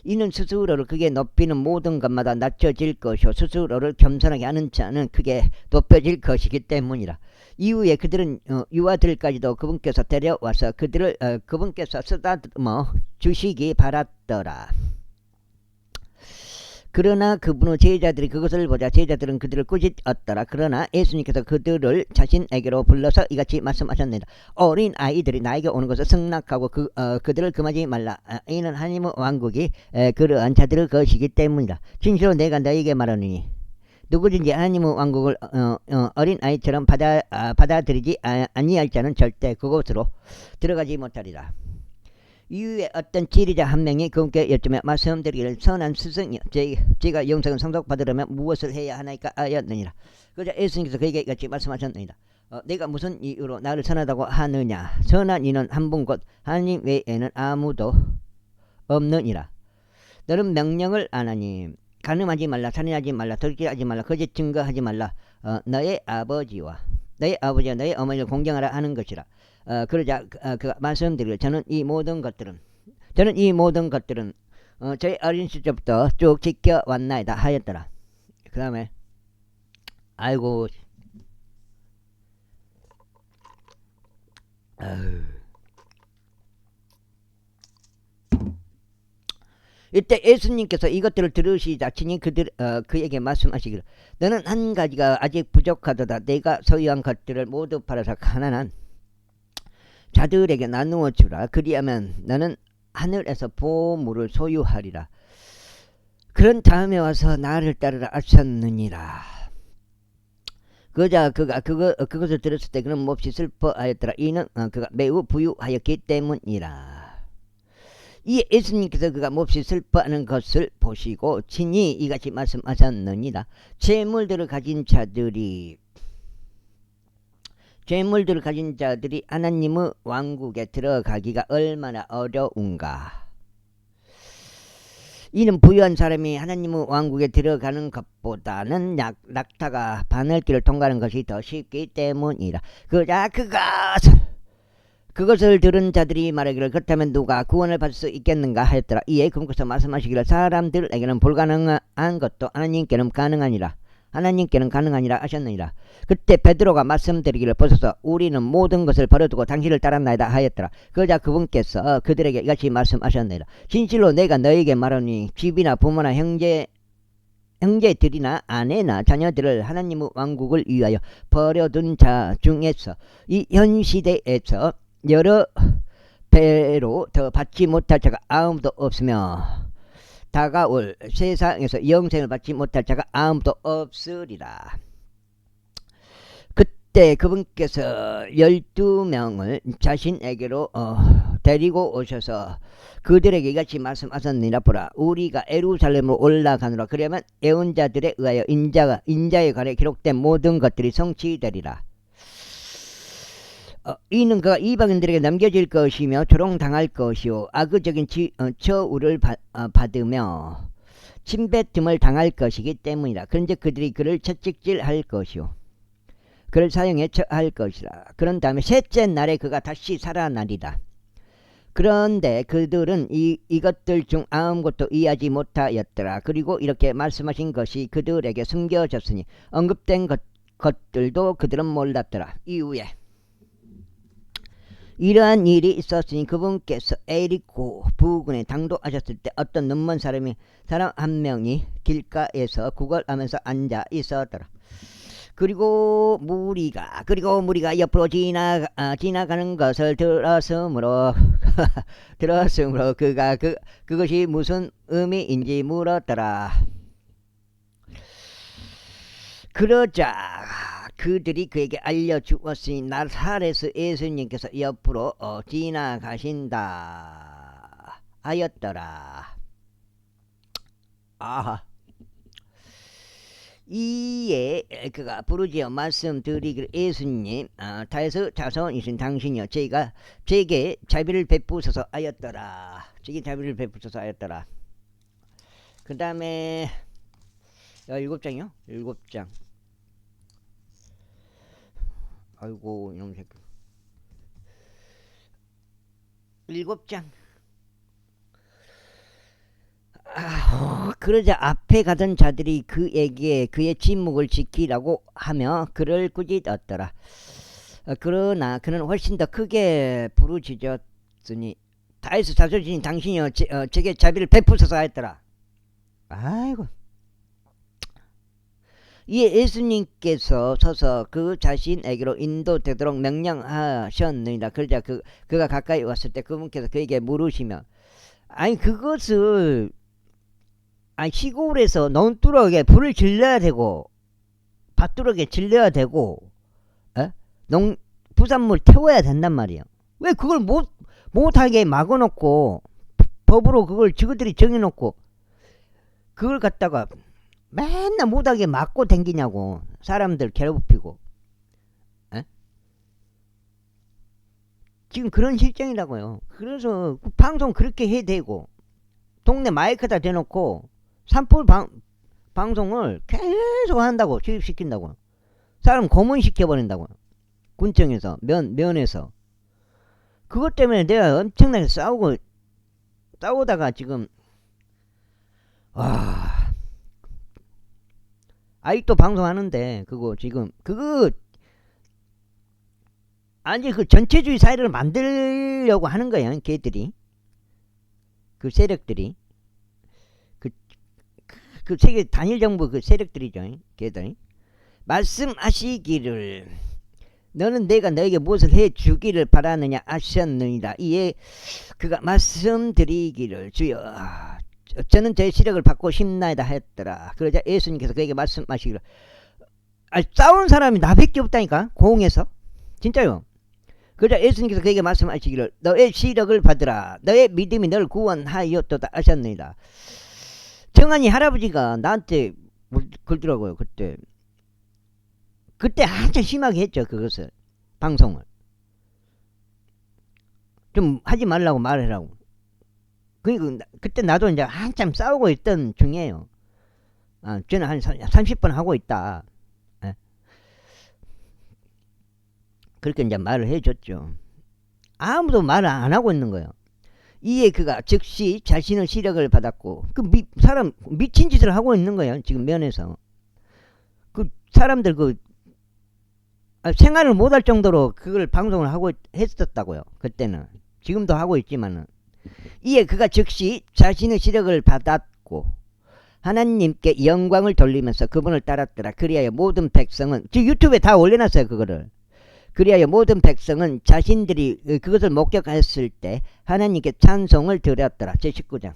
이는 스스로를 크게 높이는 모든 것마다 낮춰질 것이요 스스로를 겸손하게 하는 자는 크게 높여질 것이기 때문이라. 이후에 그들은 유아들까지도 그분께서 데려와서 그들을 그분께서 쓰다듬어 주시기 바랐더라. 그러나 그분의 제자들이 그것을 보자 제자들은 그들을 꾸짖었더라. 그러나 예수님께서 그들을 자신에게로 불러서 이같이 말씀하셨느니라. 어린 아이들이 나에게 오는 것을 승낙하고 그들을 금하지 말라. 이는 하나님의 왕국이 그러한 자들의 것이기 때문이다. 진실로 내가 너에게 말하노니 누구든지 하나님의 왕국을 어린 아이처럼 받아들이지 아니할 자는 절대 그곳으로 들어가지 못하리라. 이후에 어떤 지리자 한 명이 그분께 여쭈며 말씀드리기를 선한 스승이여 제가 영생을 상속받으려면 무엇을 해야 하나이까 하였느니라. 그러자 예수님께서 그에게 같이 말씀하셨느니라. 내가 무슨 이유로 나를 선하다고 하느냐. 선한 이는 한 분 곧 하나님 외에는 아무도 없느니라. 너는 명령을 안 하니 간음하지 말라, 살인하지 말라, 도둑질하지 말라, 거짓 증거하지 말라. 너의 아버지와 너의 어머니를 공경하라 하는 것이라. 그러자 그가 말씀드리기를 저는 이 모든 것들은 저희 어린 시절부터 쭉 지켜왔나이다 하였더라. 그 다음에 아이고 이때 예수님께서 이것들을 들으시자 친히 그에게 말씀하시기를 너는 한 가지가 아직 부족하도다. 내가 소유한 것들을 모두 팔아서 가난한 자들에게 나누어 주라. 그리하면 너는 하늘에서 보물을 소유하리라. 그런 다음에 와서 나를 따르라 하셨느니라. 그자 그가 그것을 들었을 때 그는 몹시 슬퍼하였더라. 이는 그가 매우 부유하였기 때문이라. 이 예수님께서 그가 몹시 슬퍼하는 것을 보시고 친히 이같이 말씀하셨느니라. 재물들을 가진 자들이 하나님의 왕국에 들어가기가 얼마나 어려운가. 이는 부유한 사람이 하나님의 왕국에 들어가는 것보다는 낙타가 바늘길을 통과하는 것이 더 쉽기 때문이라. 그것을 들은 자들이 말하기를 그렇다면 누가 구원을 받을 수 있겠는가 하였더라. 이에 그분께서 말씀하시기를 사람들에게는 불가능한 것도 하나님께는 가능하니라 하셨느니라. 그때 베드로가 말씀드리기를 보소서 우리는 모든 것을 버려두고 당신을 따랐나이다 하였더라. 그러자 그분께서 그들에게 이같이 말씀하셨느니라. 진실로 내가 너에게 말하니 집이나 부모나 형제들이나 아내나 자녀들을 하나님의 왕국을 위하여 버려둔 자 중에서 이 현 시대에서 여러 배로 더 받지 못할 자가 아무도 없으며 다가올 세상에서 영생을 받지 못할 자가 아무도 없으리라. 그때 그분께서 12명을 자신에게로 데리고 오셔서 그들에게 이같이 말씀하셨느니라. 보라 우리가 예루살렘으로 올라가노라. 그러면 예언자들에 의하여 인자에 관해 기록된 모든 것들이 성취되리라. 이는 그가 이방인들에게 넘겨질 것이며 조롱당할 것이요 악의적인 처우를 받으며 침뱉음을 당할 것이기 때문이라. 그런즉 그들이 그를 채찍질할 것이요 그를 사형에 처할 것이라. 그런 다음에 셋째 날에 그가 다시 살아나리라. 그런데 그들은 이것들 중 아무것도 이해하지 못하였더라. 그리고 이렇게 말씀하신 것이 그들에게 숨겨졌으니 언급된 것들도 그들은 몰랐더라. 이후에 이러한 일이 있었으니 그분께서 에리코 부근에 당도하셨을 때 어떤 눈먼 사람 한 명이 길가에서 구걸하면서 앉아 있었더라. 그리고 무리가 옆으로 지나가는 것을 들었으므로 그가 그것이 무슨 의미인지 물었더라. 그러자 그들이 그에게 알려주었으니 나사렛에서 예수님께서 옆으로 지나가신다 하였더라. 아하. 이에 그가 부르짖어 말씀드리기를 예수님 다윗의 자손이신 당신이여 제게 자비를 베푸소서 하였더라. 그 다음에 7장이요? 7장 아이고 이놈 새끼. 7장. 그러자 앞에 가던 자들이 그에게 그의 침묵을 지키라고 하며 그를 꾸짖었더라. 그러나 그는 훨씬 더 크게 부르짖었으니 다에서 자존심 당신이여 제게 자비를 베푸소서 하였더라. 아이고. 이에 예수님께서 서서 그 자신에게로 인도되도록 명령하셨느니라. 그러자 그가 가까이 왔을 때 그분께서 그에게 물으시며 아니 그것을 시골에서 논두렁에 불을 질러야 되고 밭두렁에 질러야 되고 부산물 태워야 된단 말이에요. 왜 그걸 못하게 막아놓고 법으로 그걸 저것들이 정해놓고 그걸 갖다가 맨날 못하게 막고 댕기냐고. 사람들 괴롭히고. 지금 그런 실정이라고요. 그래서 방송 그렇게 해야 되고 동네 마이크다 대놓고 산불 방송을 계속 한다고. 주입시킨다고. 사람 고문시켜버린다고. 군청에서 면에서 그것 때문에 내가 엄청나게 싸우다가 지금 아직도 방송하는데 그거 지금 아니 그 전체주의 사회를 만들려고 하는 거야. 걔들이 그 세력들이 그 세계 단일 정부 그 세력들이죠. 걔들이 말씀하시기를 너는 내가 너에게 무엇을 해주기를 바라느냐 하셨느니라. 이에 그가 말씀드리기를 주여 저는 제 시력을 받고 싶나이다 하였더라. 그러자 예수님께서 그에게 말씀하시기를 싸우는 사람이 나밖에 없다니까. 공에서 진짜요. 그러자 예수님께서 그에게 말씀하시기를 너의 시력을 받으라. 너의 믿음이 너를 구원하였도다 하셨느니라. 정한이 할아버지가 나한테 그러더라고요. 그때 한참 심하게 했죠. 그것을 방송을 좀 하지 말라고 말하라고. 그러니까 그때 나도 이제 한참 싸우고 있던 중이에요. 저는 한 30번 하고 있다. 그렇게 이제 말을 해줬죠. 아무도 말을 안 하고 있는 거예요. 이에 그가 즉시 자신의 시력을 받았고 사람 미친 짓을 하고 있는 거예요. 지금 면에서 그 사람들 생활을 못할 정도로 그걸 방송을 하고 했었다고요. 그때는. 지금도 하고 있지만은. 이에 그가 즉시 자신의 시력을 받았고 하나님께 영광을 돌리면서 그분을 따랐더라. 그리하여 모든 백성은 유튜브에 다 올려놨어요. 그거를. 그리하여 모든 백성은 자신들이 그것을 목격했을 때 하나님께 찬송을 드렸더라. 제19장.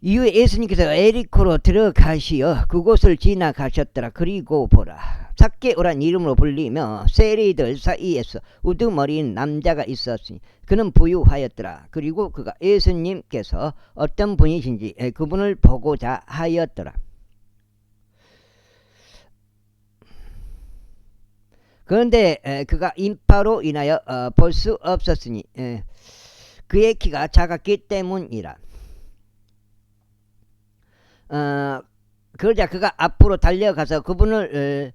이후에 예수님께서 에리코로 들어가시어 그곳을 지나가셨더라. 그리고 보라 삭개오란 이름으로 불리며 세리들 사이에서 우두머리인 남자가 있었으니 그는 부유하였더라. 그리고 그가 예수님께서 어떤 분이신지 그분을 보고자 하였더라. 그런데 그가 인파로 인하여 볼 수 없었으니 그의 키가 작았기 때문이라. 그러자 그가 앞으로 달려가서 그분을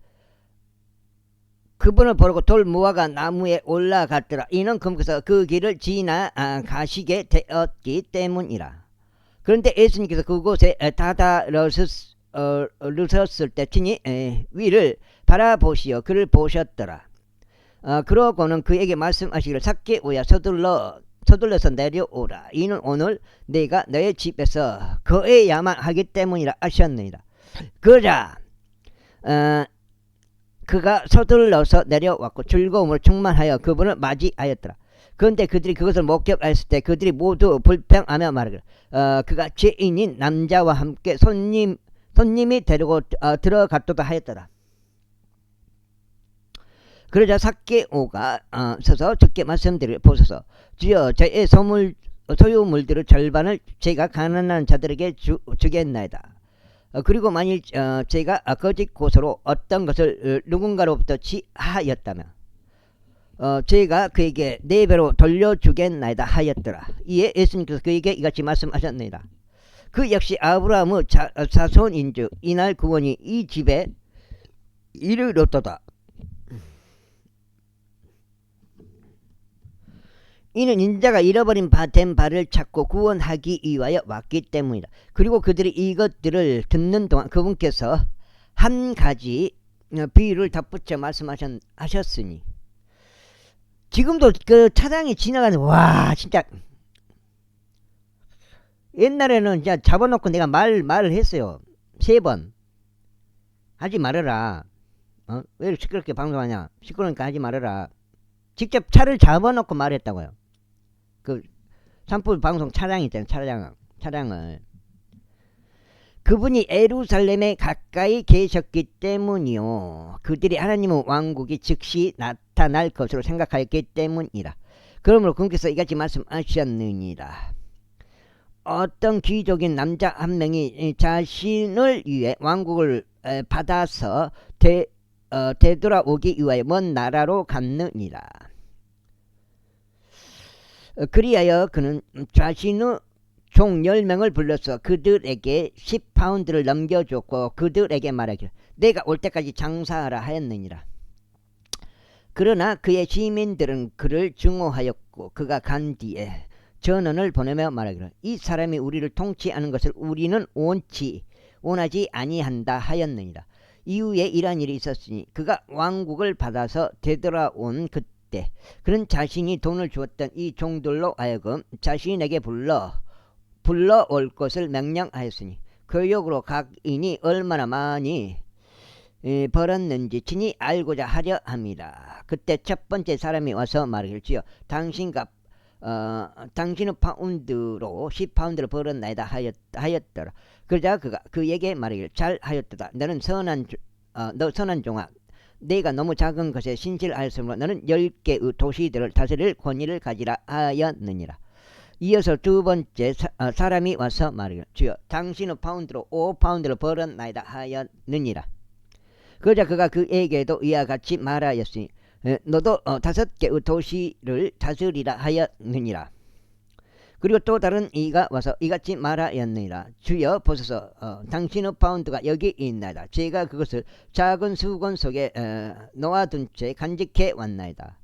보고 돌무화과 나무에 올라갔더라. 이는 그분께서 그 길을 지나가시게 되었기 때문이라. 그런데 예수님께서 그곳에 다다르셨을 때 친히 위를 바라보시어 그를 보셨더라. 그러고는 그에게 말씀하시기를 삭개오야 서둘러서 내려오라. 이는 오늘 내가 너의 집에서 거해야만 하기 때문이라 하셨느니라. 그러자 그가 서둘러서 내려왔고 즐거움으로 충만하여 그분을 맞이하였더라. 그런데 그들이 그것을 목격하였을 때 그들이 모두 불평하며 말하기를 그가 죄인인 남자와 함께 손님이 데리고 들어갔도다 하였더라. 그러자 삭개오가 서서 주께 말씀드리를 보소서 주여 저의 소유물들의 절반을 제가 가난한 자들에게 주겠나이다. 그리고 만일 제가 거짓 고소로 어떤 것을 누군가로부터 취하였다면 제가 그에게 4배로 돌려주겠나이다 하였더라. 이에 예수님께서 그에게 이같이 말씀하셨나이다. 그 역시 아브라함의 자손인즉 이날 구원이 이 집에 이르렀도다. 이는 인자가 잃어버린 바 된 바를 찾고 구원하기 위하여 왔기 때문이다. 그리고 그들이 이것들을 듣는 동안 그분께서 한 가지 비유를 덧붙여 말씀하셨으니 지금도 그 차량이 지나가는 와 진짜 옛날에는 진짜 잡아놓고 내가 말을 했어요. 3번 하지 말아라. 왜 이렇게 시끄럽게 방송하냐. 시끄러우니까 하지 말아라. 직접 차를 잡아놓고 말했다고요. 그 산불 방송 차량 있잖아요. 차량을 그분이 예루살렘에 가까이 계셨기 때문이요. 그들이 하나님의 왕국이 즉시 나타날 것으로 생각하였기 때문이라. 그러므로 그분께서 이같이 말씀하셨느니라. 어떤 귀족인 남자 한 명이 자신을 위해 왕국을 받아서 되돌아오기 위하여 먼 나라로 갔느니라. 그리하여 그는 자신의 종 10명을 불러서 그들에게 10파운드를 넘겨줬고 그들에게 말하기를 내가 올 때까지 장사하라 하였느니라. 그러나 그의 시민들은 그를 증오하였고 그가 간 뒤에 전원을 보내며 말하기를 이 사람이 우리를 통치하는 것을 우리는 원하지 아니한다 하였느니라. 이후에 이러한 일이 있었으니 그가 왕국을 받아서 되돌아온 그때 그는 자신이 돈을 주었던 이 종들로 하여금 자신에게 불러올 것을 명령하였으니 교역으로 각인이 얼마나 많이 벌었는지 친히 알고자 하려 함이라. 그때 첫 번째 사람이 와서 말하기를 당신의 파운드로 10파운드를 벌었나이다 하였더라. 그러자 그가 그에게 말하기를 잘하였도다. 너 선한 종아, 내가 너무 작은 것에 신실하였으므로 너는 10개의 도시들을 다스릴 권위를 가지라 하였느니라. 이어서 두 번째 사람이 와서 말하기를 주여 당신의 파운드로 5파운드를 벌었나이다 하였느니라. 그러자 그가 그에게도 이와 같이 말하였으니 너도 5개의 도시를 다스리라 하였느니라. 그리고 또 다른 이가 와서 이같이 말하였느니라. 주여 보소서 당신의 파운드가 여기 있나이다. 제가 그것을 작은 수건 속에 놓아둔 채 간직해 왔나이다.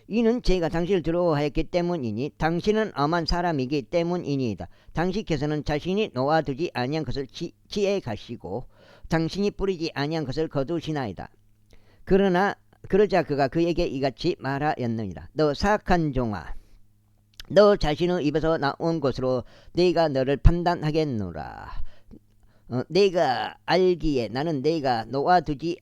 이는 제가 당신을 두려워하였기 때문이니 당신은 엄한 사람이기 때문이니이다. 당신께서는 자신이 놓아두지 아니한 것을 취해 가시고 당신이 뿌리지 아니한 것을 거두시나이다. 그러자 그가 그에게 이같이 말하였느니라. 너 사악한 종아, 너 자신의 입에서 나온 것으로 내가 너를 판단하겠노라. 내가 알기에 나는 내가 놓아두지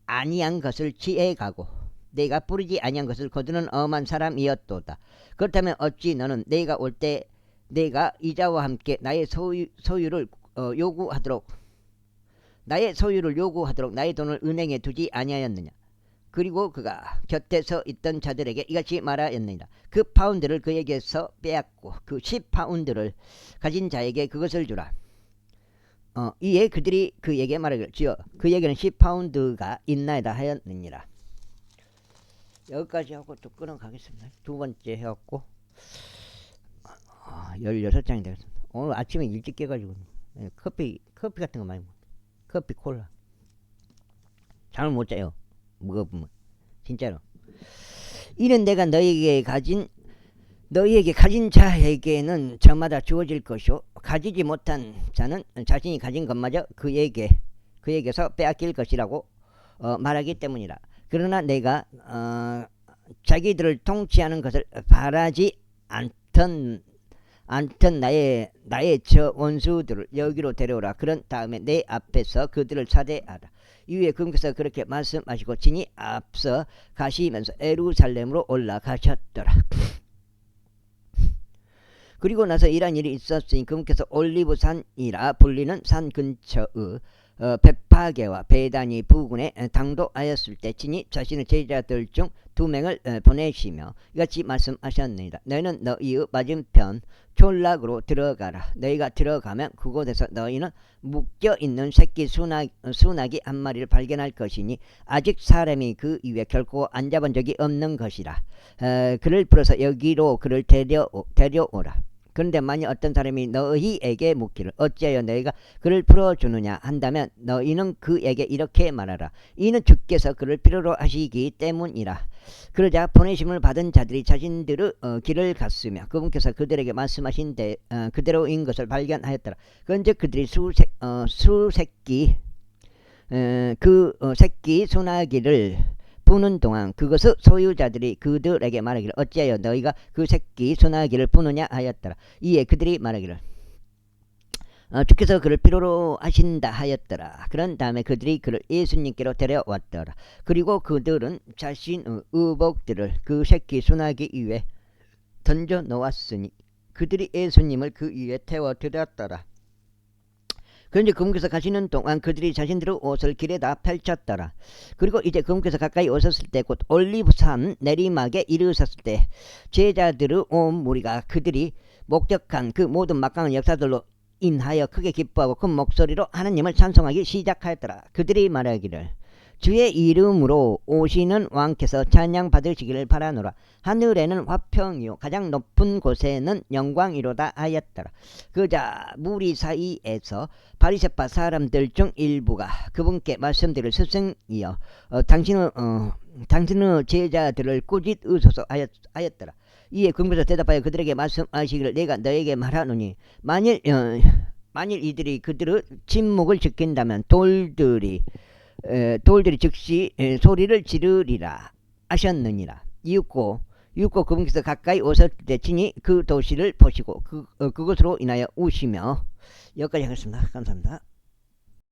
아니한 것을 취해 가고 내가 뿌리지 아니한 것을 거두는 엄한 사람이었도다. 그렇다면 어찌 너는 내가 올 때 내가 이자와 함께 나의 소유를 요구하도록 나의 돈을 은행에 두지 아니하였느냐. 그리고 그가 곁에 서 있던 자들에게 이같이 말하였느니라. 그 파운드를 그에게서 빼앗고 그 10파운드를 가진 자에게 그것을 주라. 이에 그들이 그에게 말하기를 주여 그에게는 10파운드가 있나이다 하였느니라. 여기까지 하고 또 끊어가겠습니다. 두 번째 해갖고 16장이 되겠습니다. 오늘 아침에 일찍 깨가지고 커피 같은 거 많이 먹어. 커피 콜라 잠을 못 자요. 먹어보면 진짜로. 이는 내가 너희에게 가진 자에게는 저마다 주어질 것이요 가지지 못한 자는 자신이 가진 것마저 그에게서 빼앗길 것이라고 말하기 때문이라. 그러나 내가 자기들을 통치하는 것을 바라지 않던 나의 저 원수들을 여기로 데려오라. 그런 다음에 내 앞에서 그들을 차대하라. 이후에 그분께서 그렇게 말씀하시고 친히 앞서 가시면서 예루살렘으로 올라가셨더라. 그리고 나서 이러한 일이 있었으니 그분께서 올리브산이라 불리는 산 근처의 베파게와 베다니 부근에 당도하였을 때 친히 자신의 제자들 중 2명을 보내시며 이같이 말씀하셨느니라. 너희는 너희의 맞은편 촌락으로 들어가라. 너희가 들어가면 그곳에서 너희는 묶여있는 새끼 수나기 한 마리를 발견할 것이니 아직 사람이 그 위에 결코 앉아본 적이 없는 것이라. 그를 풀어서 여기로 그를 데려오라. 그런데 만약 어떤 사람이 너희에게 묻기를 어찌하여 너희가 그를 풀어주느냐 한다면 너희는 그에게 이렇게 말하라. 이는 주께서 그를 필요로 하시기 때문이라. 그러자 보내심을 받은 자들이 자신들의 길을 갔으며 그분께서 그들에게 말씀하신 그대로인 것을 발견하였더라. 그런즉 그들이 새끼 소나기를 부는 동안 그것의 소유자들이 그들에게 말하기를 어찌하여 너희가 그 새끼 소나기를 부느냐 하였더라. 이에 그들이 말하기를 주께서 그를 필요로 하신다 하였더라. 그런 다음에 그들이 그를 예수님께로 데려왔더라. 그리고 그들은 자신의 의복들을 그 새끼 소나기 위에 던져 놓았으니 그들이 예수님을 그 위에 태워드렸더라. 그런데 그분께서 가시는 동안 그들이 자신들의 옷을 길에다 펼쳤더라. 그리고 이제 그분께서 가까이 오셨을 때 곧 올리브산 내리막에 이르셨을 때 제자들의 온 무리가 그들이 목격한 그 모든 막강한 역사들로 인하여 크게 기뻐하고 큰 목소리로 하나님을 찬송하기 시작하였더라. 그들이 말하기를 주의 이름으로 오시는 왕께서 찬양 받으시기를 바라노라. 하늘에는 화평이요 가장 높은 곳에는 영광이로다 하였더라. 그자 무리 사이에서 바리새파 사람들 중 일부가 그분께 말씀드릴 스승이여 당신의 제자들을 꾸짖으소서 하였더라. 이에 그분께서 대답하여 그들에게 말씀하시기를 내가 너에게 말하노니 만일 이들이 그들의 침묵을 지킨다면 돌들이 즉시 소리를 지르리라 하셨느니라. 이윽고 그분께서 가까이 오셨을 때 친히 그 도시를 보시고 그것으로 인하여 우시며. 여기까지 하겠습니다. 감사합니다.